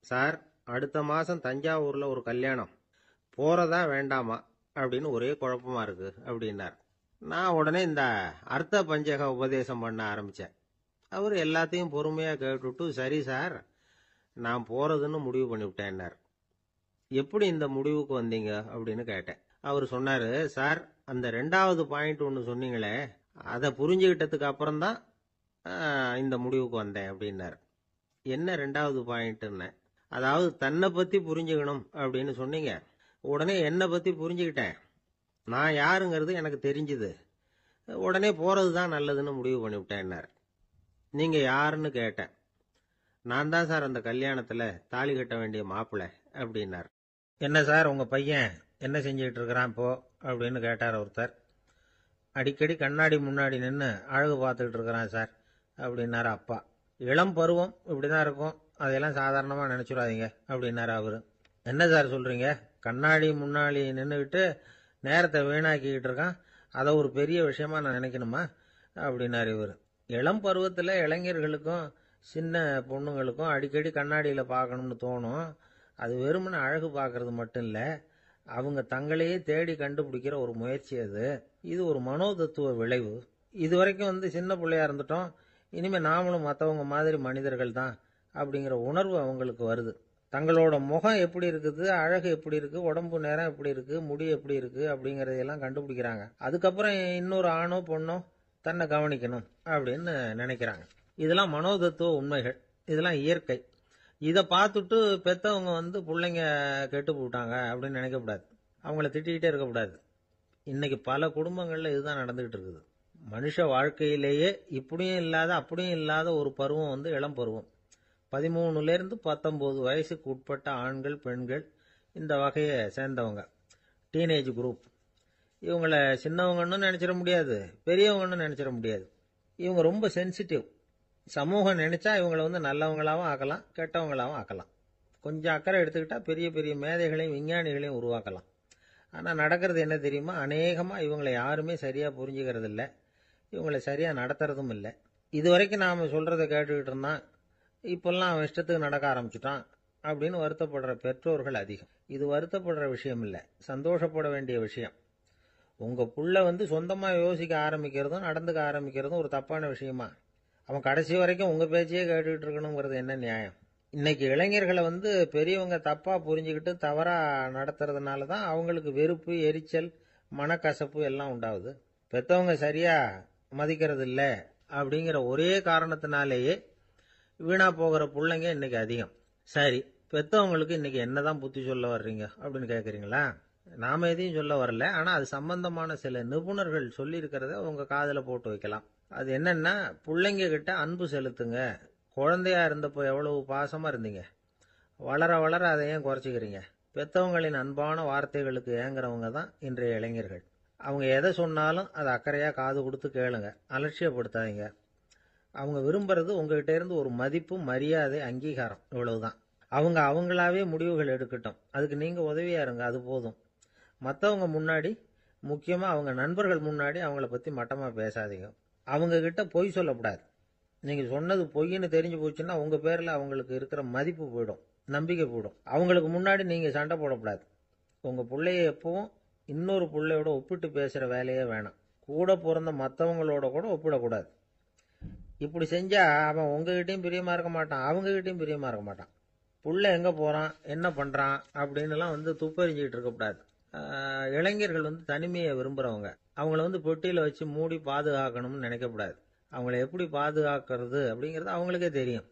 சார், அடுத்த மாசம் தஞ்சாவூர்ல ஒரு கல்யாணம், போறதா வேண்டாமா அப்படின்னு ஒரே குழப்பமா இருக்கு அப்படின்னார். நான் உடனே இந்த அர்த்த பஞ்சக உபதேசம் பண்ண ஆரம்பிச்சேன். அவர் எல்லாத்தையும் பொறுமையா கேட்டுட்டு, சரி சார், நான் போறதுன்னு முடிவு பண்ணிவிட்டேன்னார். எப்படி இந்த முடிவுக்கு வந்தீங்க அப்படின்னு கேட்டேன். அவர் சொன்னாரு, சார், அந்த 2வது பாயிண்ட் ஒன்று சொன்னீங்களே, அதை புரிஞ்சுக்கிட்டதுக்கு அப்புறம்தான் இந்த முடிவுக்கு வந்தேன் அப்படின்னார். என்ன 2வது பாயிண்ட்னு? அதாவது தன்னை பத்தி புரிஞ்சுக்கணும் அப்படின்னு சொன்னீங்க. உடனே என்னை பத்தி புரிஞ்சுக்கிட்டேன். நான் யாருங்கிறது எனக்கு தெரிஞ்சுது. உடனே போறது தான் நல்லதுன்னு முடிவு பண்ணிவிட்டேன்னார். நீங்க யாருன்னு கேட்டேன். நான் தான் சார் அந்த கல்யாணத்துல தாலி கட்ட வேண்டிய மாப்பிள்ளை அப்படின்னார். என்ன சார், உங்க பையன் என்ன செஞ்சுக்கிட்டு இருக்கிறான் இப்போ அப்படின்னு கேட்டார் ஒருத்தர். அடிக்கடி கண்ணாடி முன்னாடி நின்று அழகு பார்த்துக்கிட்டு இருக்கிறான் சார் அப்படின்னாரு அப்பா. இளம் பருவம் இப்படிதான் இருக்கும், அதையெல்லாம் சாதாரணமா நினைச்சுடாதீங்க அப்படின்னாரு அவரு. என்ன சார் சொல்றீங்க, கண்ணாடி முன்னாடி நின்றுக்கிட்டு நேரத்தை வீணாக்கிக்கிட்டு இருக்கான், அதை ஒரு பெரிய விஷயமா நான் நினைக்கணுமா அப்படின்னாரு இவர். இளம் பருவத்தில் இளைஞர்களுக்கும் சின்ன பொண்ணுங்களுக்கும் அடிக்கடி கண்ணாடியில் பார்க்கணும்னு தோணும். அது வெறுமனே அழகு பார்க்கறது மட்டும் இல்லை, அவங்க தங்களையே தேடி கண்டுபிடிக்கிற ஒரு முயற்சி அது. இது ஒரு மனோதத்துவ விளைவு. இது வரைக்கும் சின்ன பிள்ளையா இருந்துட்டோம், இனிமேல் நாமளும் மற்றவங்க மாதிரி மனிதர்கள் தான் அப்படிங்கிற உணர்வு அவங்களுக்கு வருது. தங்களோட முகம் எப்படி இருக்குது, அழகு எப்படி இருக்கு, உடம்பு நேரம் எப்படி இருக்கு, முடி எப்படி இருக்கு அப்படிங்கறதையெல்லாம் கண்டுபிடிக்கிறாங்க. அதுக்கப்புறம் இன்னொரு ஆணோ பொண்ணோ தன்னை கவனிக்கணும் அப்படின்னு நினைக்கிறாங்க. இதெல்லாம் மனோதத்துவ உண்மைகள், இதெல்லாம் இயற்கை. இதை பார்த்துட்டு பெத்தவங்க பிள்ளைங்க கெட்டு போட்டாங்க அப்படின்னு நினைக்கக்கூடாது, அவங்கள திட்டிக்கிட்டே இருக்கக்கூடாது. இன்னைக்கு பல குடும்பங்கள்ல இதுதான் நடந்துகிட்டு இருக்குது. மனுஷ வாழ்க்கையிலேயே இப்படியும் இல்லாத அப்படியும் இல்லாத ஒரு பருவம் இளம் பருவம். 13லேருந்து 19 வயசுக்கு உட்பட்ட ஆண்கள் பெண்கள் இந்த வகையை சேர்ந்தவங்க, டீனேஜ் குரூப். இவங்கள சின்னவங்கன்னு நினைச்சிட முடியாது, பெரியவங்கன்னு நினைச்சிட முடியாது. இவங்க ரொம்ப சென்சிட்டிவ். சமூகம் நினைச்சா இவங்களை நல்லவங்களாவும் ஆக்கலாம், கெட்டவங்களாவும் ஆக்கலாம். கொஞ்சம் அக்கறை எடுத்துக்கிட்டா பெரிய பெரிய மேதைகளையும் விஞ்ஞானிகளையும் உருவாக்கலாம். ஆனால் நடக்கிறது என்ன தெரியுமா, அநேகமாக இவங்களை யாருமே சரியாக புரிஞ்சுக்கிறது இல்லை, இவங்களை சரியாக நடத்துறதும் இல்லை. இது வரைக்கும் நாம் சொல்கிறத கேட்டுக்கிட்டு இருந்தான், இப்பெல்லாம் அவன் இஷ்டத்துக்கு நடக்க ஆரம்பிச்சுட்டான் அப்படின்னு வருத்தப்படுற பெற்றோர்கள் அதிகம். இது வருத்தப்படுற விஷயம் இல்லை, சந்தோஷப்பட வேண்டிய விஷயம். உங்கள் புள்ள சொந்தமாக யோசிக்க ஆரம்பிக்கிறதும் நடந்துக்க ஆரம்பிக்கிறதும் ஒரு தப்பான விஷயமா? அவன் கடைசி வரைக்கும் உங்கள் பேச்சையே கேட்டுக்கிட்டு இருக்கணுங்கிறது என்ன நியாயம்? இன்னைக்கு இளைஞர்களை பெரியவங்க தப்பா புரிஞ்சுக்கிட்டு தவறா நடத்துறதுனால தான் அவங்களுக்கு வெறுப்பு, எரிச்சல், மனக்கசப்பு எல்லாம் உண்டாகுது. பெத்தவங்க சரியா மதிக்கிறது இல்லை அப்படிங்கிற ஒரே காரணத்தினாலேயே வீணா போகிற பிள்ளைங்க இன்னைக்கு அதிகம். சரி, பெத்தவங்களுக்கு இன்னைக்கு என்னதான் புத்தி சொல்ல வர்றீங்க அப்படின்னு கேட்குறீங்களா? நாம எதையும் சொல்ல வரல, ஆனா அது சம்பந்தமான சில நிபுணர்கள் சொல்லி இருக்கிறத உங்க காதுல போட்டு வைக்கலாம். அது என்னன்னா, பிள்ளைங்க கிட்ட அன்பு செலுத்துங்க. குழந்தையா இருந்தப்போ எவ்வளவு பாசமா இருந்தீங்க, வளர வளர அதை ஏன் குறைச்சிக்கிறீங்க? பெத்தவங்களின் அன்பான வார்த்தைகளுக்கு ஏங்குறவங்க தான் இன்றைய இளைஞர்கள். அவங்க எதை சொன்னாலும் அதை அக்கறையா காது கொடுத்து கேளுங்க, அலட்சியப்படுத்தாதீங்க. அவங்க விரும்புறது உங்ககிட்ட இருந்து ஒரு மதிப்பு, மரியாதை, அங்கீகாரம், இவ்வளவுதான். அவங்க அவங்களாவே முடிவுகள் எடுக்கட்டும், அதுக்கு நீங்க உதவியா இருங்க, அது போதும். மற்றவங்க முன்னாடி, முக்கியமா அவங்க நண்பர்கள் முன்னாடி அவங்கள பத்தி மட்டமா பேசாதீங்க. அவங்க கிட்ட பொய் சொல்லக்கூடாது. நீங்க சொன்னது பொய்ன்னு தெரிஞ்சு போச்சுன்னா உங்க பேர்ல அவங்களுக்கு இருக்கிற மதிப்பு போயிடும், நம்பிக்கை போயிடும். அவங்களுக்கு முன்னாடி நீங்க சண்டை போடக்கூடாது. உங்க பிள்ளைய எப்பவும் இன்னொரு பிள்ளையோட ஒப்பிட்டு பேசுற வேலையே வேணாம். கூட பிறந்த மற்றவங்களோட கூட ஒப்பிடக்கூடாது. இப்படி செஞ்சா அவன் உங்ககிட்டயும் பிரியமா இருக்க மாட்டான், அவங்க கிட்டயும் பிரியமா இருக்க மாட்டான். புள்ள எங்க போறான், என்ன பண்றான் அப்படின்னு எல்லாம் துப்பறிஞ்சுக்கிட்டு இருக்கக்கூடாது. இளைஞர்கள் தனிமையை விரும்புறவங்க. அவங்கள பொட்டியில வச்சு மூடி பாதுகாக்கணும்னு நினைக்கக்கூடாது. அவங்கள எப்படி பாதுகாக்கிறது அப்படிங்கறது அவங்களுக்கே தெரியும்.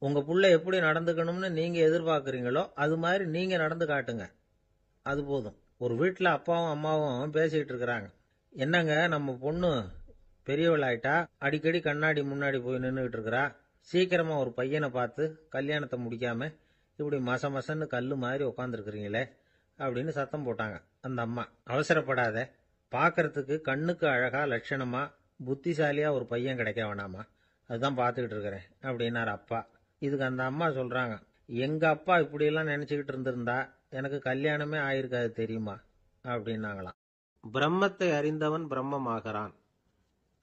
உங்க புள்ள எப்படி நடந்துக்கணும்னு நீங்க எதிர்பார்க்கறீங்களோ அது மாதிரி நீங்க நடந்து காட்டுங்க, அது போதும். ஒரு வீட்டுல அப்பாவும் அம்மாவும் பேசிக்கிட்டு இருக்கிறாங்க. என்னங்க, நம்ம பொண்ணு பெரியவளாயிட்டா, அடிக்கடி கண்ணாடி முன்னாடி போய் நின்றுகிட்டு இருக்கிறா, சீக்கிரமா ஒரு பையனை பார்த்து கல்யாணத்தை முடிக்காம இப்படி மசன்னு கல்லு மாதிரி உட்காந்துருக்கிறீங்களே அப்படின்னு சத்தம் போட்டாங்க அந்த அம்மா. அவசரப்படாத, பாக்கிறதுக்கு கண்ணுக்கு அழகா லட்சணமா புத்திசாலியா ஒரு பையன் கிடைக்க வேணாமா, அதுதான் பார்த்துக்கிட்டு இருக்கிறேன் அப்படின்னாரு அப்பா. இதுக்கு அந்த அம்மா சொல்றாங்க, எங்க அப்பா இப்படி எல்லாம் நினைச்சுக்கிட்டு இருந்திருந்தா எனக்கு கல்யாணமே ஆயிருக்காது தெரியுமா அப்படின்னாங்களாம். பிரம்மத்தை அறிந்தவன் பிரம்மமாகறான்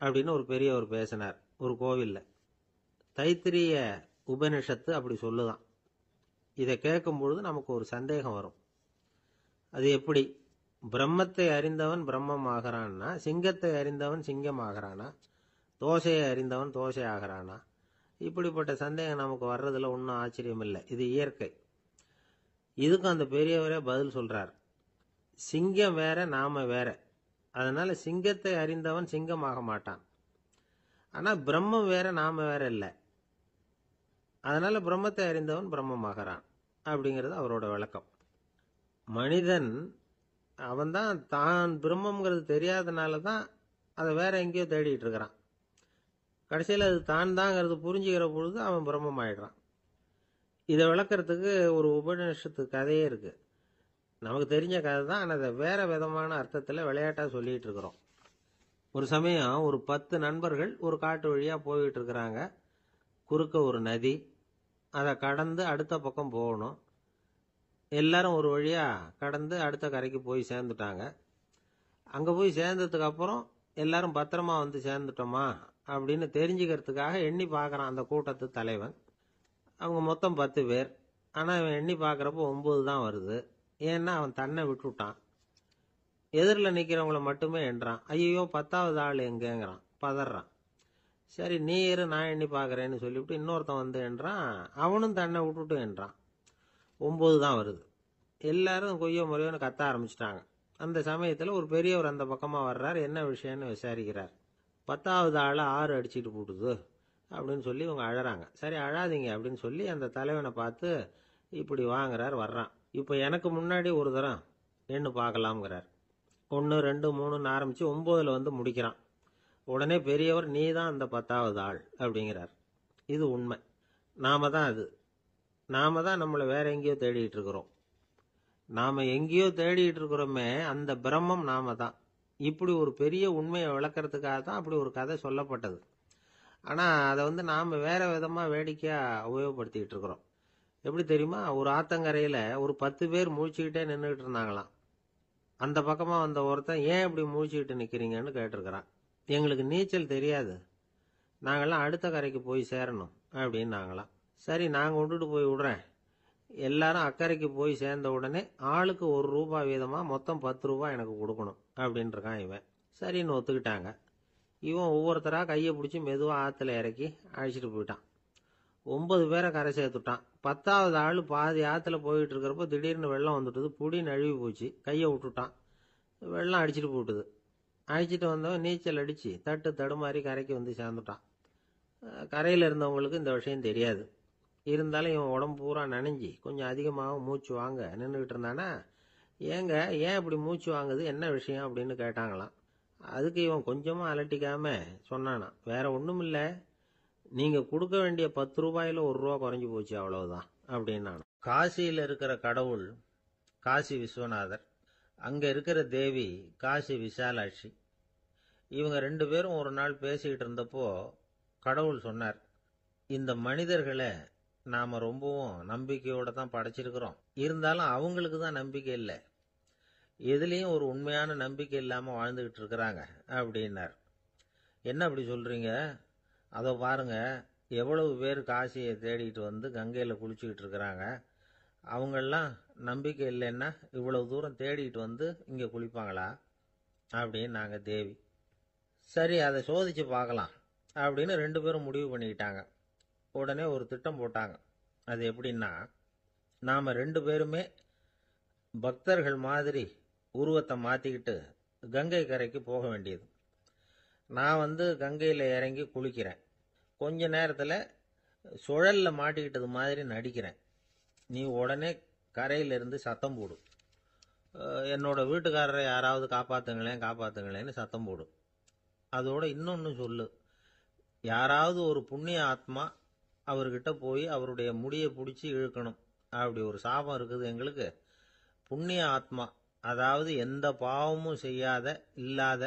அப்படின்னு ஒரு பெரியவர் பேசினார் ஒரு கோவில்ல. தைத்திரிய உபனிஷத்து அப்படி சொல்லுதான். இதை கேட்கும் பொழுது நமக்கு ஒரு சந்தேகம் வரும். அது எப்படி? பிரம்மத்தை அறிந்தவன் பிரம்மம் ஆகிறான்னா, சிங்கத்தை அறிந்தவன் சிங்கம் ஆகிறானா, தோசையை அறிந்தவன் தோசை ஆகிறானா? இப்படிப்பட்ட சந்தேகம் நமக்கு வர்றதுல ஒன்றும் ஆச்சரியம் இல்லை. இது இயற்கை. இதுக்கும் அந்த பெரியவரே பதில் சொல்றார். சிங்கம் வேற, நாம வேற. அதனால சிங்கத்தை அறிந்தவன் சிங்கம் ஆக மாட்டான். ஆனா பிரம்மம் வேற, நாம வேற இல்லை. அதனால பிரம்மத்தை அறிந்தவன் பிரம்மமாகறான் அப்படிங்கிறது அவரோட விளக்கம். மனிதன் அவன்தான் தான் பிரம்மங்கிறது தெரியாதனால தான் அதை வேற எங்கேயோ தேடிட்டு இருக்கிறான். கடைசியில் அது தான் தாங்கிறது புரிஞ்சுக்கிற பொழுது அவன் பிரம்மம் ஆயிடுறான். இதை விளக்கறதுக்கு ஒரு உபநிஷத்து கதையே இருக்கு. நமக்கு தெரிஞ்ச கதை தான், ஆனால் அதை வேற விதமான அர்த்தத்தில் விளையாட்டா சொல்லிட்டு இருக்கிறோம். ஒரு சமயம் ஒரு 10 நண்பர்கள் ஒரு காட்டு வழியா போயிட்டு இருக்கிறாங்க. குறுக்க ஒரு நதி, அதை கடந்து அடுத்த பக்கம் போகணும். எல்லாரும் ஒரு வழியா கடந்து அடுத்த கரைக்கு போய் சேர்ந்துட்டாங்க. அங்க போய் சேர்ந்ததுக்கு அப்புறம் எல்லாரும் பத்திரமா வந்து சேர்ந்துட்டோமா அப்படின்னு தெரிஞ்சுக்கிறதுக்காக எண்ணி பார்க்கறான் அந்த கூட்டத்து தலைவன். அவங்க மொத்தம் 10 பேர். ஆனா இவன் எண்ணி பார்க்கறப்போ 9 தான் வருது. ஏன்னா அவன் தன்னை விட்டுட்டான். எதிரில் நிக்கிறவங்கள மட்டுமே எண்றான். ஐயோ 10வது ஆள் எங்கேங்கிறான், பதறான். சரி நீ இரு, நான் எண்ணி பார்க்கறேன்னு சொல்லிவிட்டு இன்னொருத்தன் வந்து எண்றான். அவனும் தன்னை விட்டுட்டு எண்றான். 9 தான் வருது. எல்லாரும் கொய்யோ முறையோன்னு கத்த ஆரம்பிச்சிட்டாங்க. அந்த சமயத்தில் ஒரு பெரியவர் அந்த பக்கமா வர்றார். என்ன விஷயம்னு விசாரிக்கிறார். 10வது ஆளை 6 அடிச்சுட்டு போட்டுது அப்படின்னு சொல்லி இவங்க அழறாங்க. சரி அழாதீங்க அப்படின்னு சொல்லி அந்த தலைவனை பார்த்து இப்படி வாங்குறார். வர்றான். இப்போ எனக்கு முன்னாடி ஒரு தரம் எண்ணு பார்க்கலாம்ங்கிறார். 1 2 3ன்னு ஆரம்பிச்சு 9ல் வந்து முடிக்கிறான். உடனே பெரியவர் நீ தான் அந்த 10வது ஆள் அப்படிங்கிறார். இது உண்மை. நாம தான் அது. நாம தான் நம்மளை வேற எங்கேயோ தேடிட்டு இருக்கிறோம். நாம எங்கேயோ தேடிட்டு இருக்கிறோமே, அந்த பிரம்மம் நாம தான். இப்படி ஒரு பெரிய உண்மையை விளக்கறதுக்காக தான் அப்படி ஒரு கதை சொல்லப்பட்டது. ஆனா அதை நாம வேற விதமா வேடிக்கையா உபயோகப்படுத்திட்டு இருக்கிறோம். எப்படி தெரியுமா? ஒரு ஆத்தங்கரையில ஒரு 10 பேர் முழிச்சுக்கிட்டே நின்றுட்டு இருந்தாங்களாம். அந்த பக்கமா வந்த ஒருத்தன் ஏன் இப்படி முழிச்சுக்கிட்டு நிக்கிறீங்கன்னு கேட்டிருக்கிறான். எங்களுக்கு நீச்சல் தெரியாது, நாங்கெல்லாம் அடுத்த கரைக்கு போய் சேரணும் அப்படின்னு நாங்களாம். சரி நான் கொண்டுட்டு போய் விடுறேன். எல்லாரும் அக்கறைக்கு போய் சேர்ந்த உடனே ஆளுக்கு ₹1 வீதமா மொத்தம் ₹10 எனக்கு கொடுக்கணும் அப்படின்னு இருக்கான் இவன். சரின்னு ஒத்துக்கிட்டாங்க. இவன் ஒவ்வொருத்தரா கையை பிடிச்சி மெதுவா ஆத்துல இறக்கி அழைச்சிட்டு போயிட்டான். 9 பேரை கரை சேர்த்துட்டான். 10வது ஆள் பாதி ஆத்துல போயிட்டு இருக்கிறப்போ திடீர்னு வெள்ளம் வந்துட்டுது. புடி நழுவி போச்சு. கையை விட்டுட்டான். வெள்ளம் அடிச்சிட்டு போட்டுது. அழைச்சிட்டு வந்தவன் நீச்சல் அடிச்சு தட்டு தடுமாறி கரைக்கு வந்து சேர்ந்துட்டான். கரையில் இருந்தவங்களுக்கு இந்த விஷயம் தெரியாது. இருந்தாலும் இவன் உடம்பு பூரா நனைஞ்சி கொஞ்சம் அதிகமாக மூச்சு வாங்க நின்றுக்கிட்டு இருந்தானா, ஏங்க ஏன் இப்படி மூச்சு வாங்குது, என்ன விஷயம் அப்படின்னு கேட்டாங்களாம். அதுக்கு இவன் கொஞ்சமா அலட்டிக்காம சொன்னானா, வேற ஒன்றும் இல்லை, நீங்க கொடுக்க வேண்டிய ₹10ல் ₹1 குறைஞ்சி போச்சு அவ்வளவுதான் அப்படின்னு. காசியில் இருக்கிற கடவுள் காசி விஸ்வநாதர், அங்க இருக்கிற தேவி காசி விசாலாட்சி. இவங்க 2 பேரும் ஒரு நாள் பேசிக்கிட்டு இருந்தப்போ கடவுள் சொன்னார், இந்த மனிதர்களை நாம ரொம்பவும் நம்பிக்கையோட தான் படைச்சிருக்கிறோம். இருந்தாலும் அவங்களுக்கு தான் நம்பிக்கை இல்லை, எதுலேயும் ஒரு உண்மையான நம்பிக்கை இல்லாம வாழ்ந்துகிட்டு இருக்கிறாங்க அப்படின்னார். என்ன அப்படி சொல்றீங்க? அதோ பாருங்க, எவ்வளவு பேர் காசியை தேடிட்டு வந்து கங்கையில் குளிச்சுக்கிட்டு இருக்கிறாங்க. அவங்கெல்லாம் நம்பிக்கை இல்லைன்னா இவ்வளவு தூரம் தேடிட்டு வந்து இங்கே குளிப்பாங்களா அப்படின்னு நாங்கள் தேவி. சரி அதை சோதிச்சு பார்க்கலாம் அப்படின்னு 2 பேரும் முடிவு பண்ணிக்கிட்டாங்க. உடனே ஒரு திட்டம் போட்டாங்க. அது எப்படின்னா, நாம் 2 பேருமே பக்தர்கள் மாதிரி உருவத்தை மாற்றிக்கிட்டு கங்கை கரைக்கு போக வேண்டியது. நான் கங்கையில் இறங்கி குளிக்கிறேன். கொஞ்ச நேரத்தில் சுழலில் மாட்டிக்கிட்டது மாதிரி நடிக்கிறேன். நீ உடனே கரையிலிருந்து சத்தம் போடு, என்னோட வீட்டுக்காரரை யாராவது காப்பாற்றுங்களேன் காப்பாற்றுங்களேன்னு சத்தம் போடு. அதோட இன்னொன்று சொல்லு, யாராவது ஒரு புண்ணிய ஆத்மா அவர்கிட்ட போய் அவருடைய முடியை பிடிச்சி இழுக்கணும். அப்படி ஒரு சாபம் இருக்குது எங்களுக்கு. புண்ணிய ஆத்மா, அதாவது எந்த பாவமும் செய்யாத இல்லாத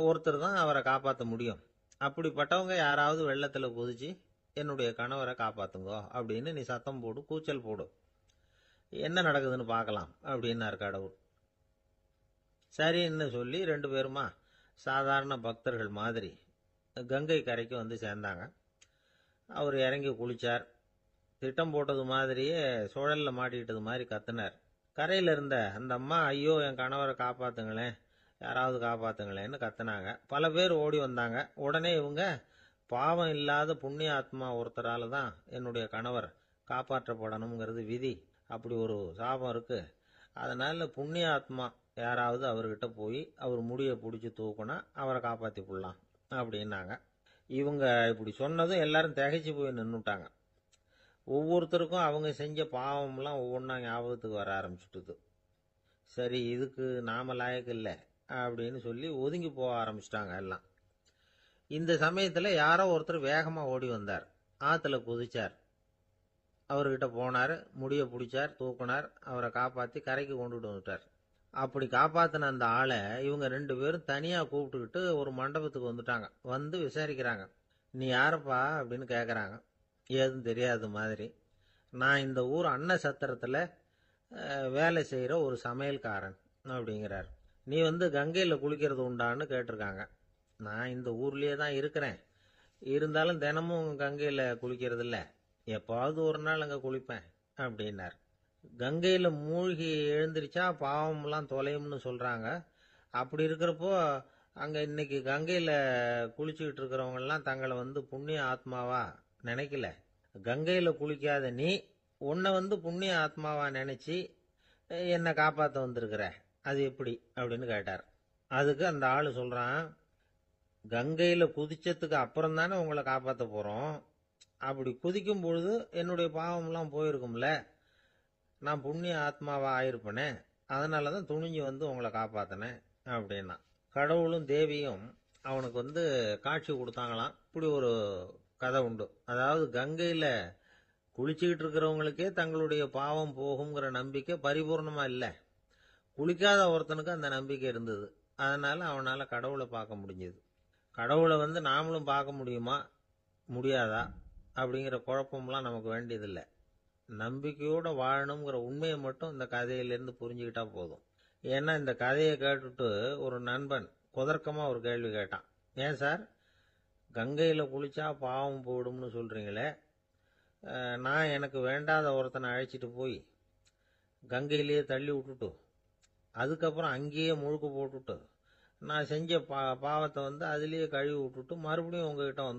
ஒருத்தர் தான் அவரை காப்பாற்ற முடியும். அப்படிப்பட்டவங்க யாராவது வெள்ளத்தில் குதிச்சு என்னுடைய கணவரை காப்பாத்துங்கோ அப்படின்னு நீ சத்தம் போடு, கூச்சல் போடு, என்ன நடக்குதுன்னு பார்க்கலாம் அப்படின்னார் கடவுள். சரின்னு சொல்லி 2 பேருமா சாதாரண பக்தர்கள் மாதிரி கங்கை கரைக்கு வந்து சேர்ந்தாங்க. அவர் இறங்கி குளிச்சார். திட்டம் போட்டது மாதிரியே சுழல்ல மாட்டிக்கிட்டது மாதிரி கத்துனார். கரையில இருந்த அந்த அம்மா, ஐயோ என் கணவரை காப்பாத்துங்களேன், யாராவது காப்பாத்துங்களேன்னு கத்துனாங்க. பல பேர் ஓடி வந்தாங்க. உடனே இவங்க, பாவம் இல்லாத புண்ணிய ஆத்மா ஒருத்தரால தான் என்னுடைய கணவர் காப்பாற்றப்படணுங்கிறது விதி, அப்படி ஒரு சாபம் இருக்கு, அதனால புண்ணிய ஆத்மா யாராவது அவர்கிட்ட போய் அவர் முடியை பிடிச்சி தூக்குனா அவரை காப்பாத்தி போடலாம் அப்படின்னாங்க. இவங்க இப்படி சொன்னதும் எல்லாரும் திகைச்சு போய் நின்னுட்டாங்க. ஒவ்வொருத்தருக்கும் அவங்க செஞ்ச பாவம்லாம் ஒவ்வொன்றா ஞாபகத்துக்கு வர ஆரம்பிச்சுட்டுது. சரி, இதுக்கு நாம லாயக்கு இல்லை அப்படின்னு சொல்லி ஒதுங்கி போக ஆரம்பிச்சிட்டாங்க எல்லாம். இந்த சமயத்துல யாரோ ஒருத்தர் வேகமா ஓடி வந்தார். ஆத்துல குதிச்சார். அவர்கிட்ட போனார், முடிய பிடிச்சார், தூக்குனார், அவரை காப்பாத்தி கரைக்கு கொண்டுட்டு வந்துட்டார். அப்படி காப்பாத்தின அந்த ஆளை இவங்க 2 பேரும் தனியா கூப்பிட்டுக்கிட்டு ஒரு மண்டபத்துக்கு வந்துட்டாங்க. வந்து விசாரிக்கிறாங்க. நீ யாரப்பா அப்படின்னு கேக்குறாங்க. ஏதும் தெரியாத மாதிரி. நான் இந்த ஊர் அன்ன சத்திரத்துல வேலை செய்யற ஒரு சமையல்காரன் அப்படிங்கிறார். நீ வந்து கங்கையில குளிக்கிறது உண்டான்னு கேட்டிருக்காங்க. நான் இந்த ஊர்லயே தான் இருக்கிறேன், இருந்தாலும் தினமும் கங்கையில குளிக்கிறது இல்ல, எப்பாவது ஒரு நாள் அங்க குளிப்பேன் அப்படின்னார். கங்கையில மூழ்கி எழுந்திருச்சா பாவம்லாம் தொலையும்னு சொல்றாங்க. அப்படி இருக்கிறப்போ அங்க இன்னைக்கு கங்கையில குளிச்சுக்கிட்டு இருக்கிறவங்க எல்லாம் தங்களை வந்து புண்ணிய ஆத்மாவா நினைக்கல. கங்கையில குளிக்காத நீ உன்னை வந்து புண்ணிய ஆத்மாவா நினைச்சு என்னை காப்பாத்த வந்திருக்கிற, அது எப்படி அப்படின்னு கேட்டார். அதுக்கு அந்த ஆளு சொல்றான், கங்கையில குதிச்சதுக்கு அப்புறம் தானே உங்களை காப்பாத்த போறோம், அப்படி குதிக்கும் பொழுது என்னுடைய பாவம்லாம் போயிருக்கும்ல, நான் புண்ணிய ஆத்மாவா ஆயிருப்பனே, அதனாலதான் துணிஞ்சு வந்து உங்களை காப்பாத்தினேன் அப்படின்னா. கடவுளும் தேவியும் அவனுக்கு வந்து காட்சி கொடுத்தாங்களாம். இப்படி ஒரு கதை உண்டு. அதாவது கங்கையில குளிச்சுக்கிட்டு இருக்கிறவங்களுக்கே தங்களுடைய பாவம் போகுங்கிற நம்பிக்கை பரிபூர்ணமா இல்ல, குளிக்காத ஒருத்தனுக்கு அந்த நம்பிக்கை இருந்தது. அதனால அவனால கடவுளை பார்க்க முடிஞ்சது. கடவுளை வந்து நாமளும் பார்க்க முடியுமா முடியாதா அப்படிங்கிற குழப்பம்லாம் நமக்கு வேண்டியதில்லை. நம்பிக்கையோட வாழணுங்கிற உண்மையை மட்டும் இந்த கதையிலிருந்து புரிஞ்சுக்கிட்டா போதும். ஏன்னா இந்த கதையை கேட்டுட்டு ஒரு நண்பன் குதர்க்கமா ஒரு கேள்வி கேட்டான். ஏன் சார், கங்கையில குளிச்சா பாவம் போயிடும்னு சொல்றீங்களே, நான் எனக்கு வேண்டாத ஒருத்தனை அழைச்சிட்டு போய் கங்கையிலேயே தள்ளி விட்டுட்டு அதுக்கப்புறம் அங்கேயே முழுக்க போட்டுட்டு நான் செஞ்ச பாவத்தை வந்து அதுலேயே கழுவி விட்டுட்டு மறுபடியும் உங்ககிட்ட வந்து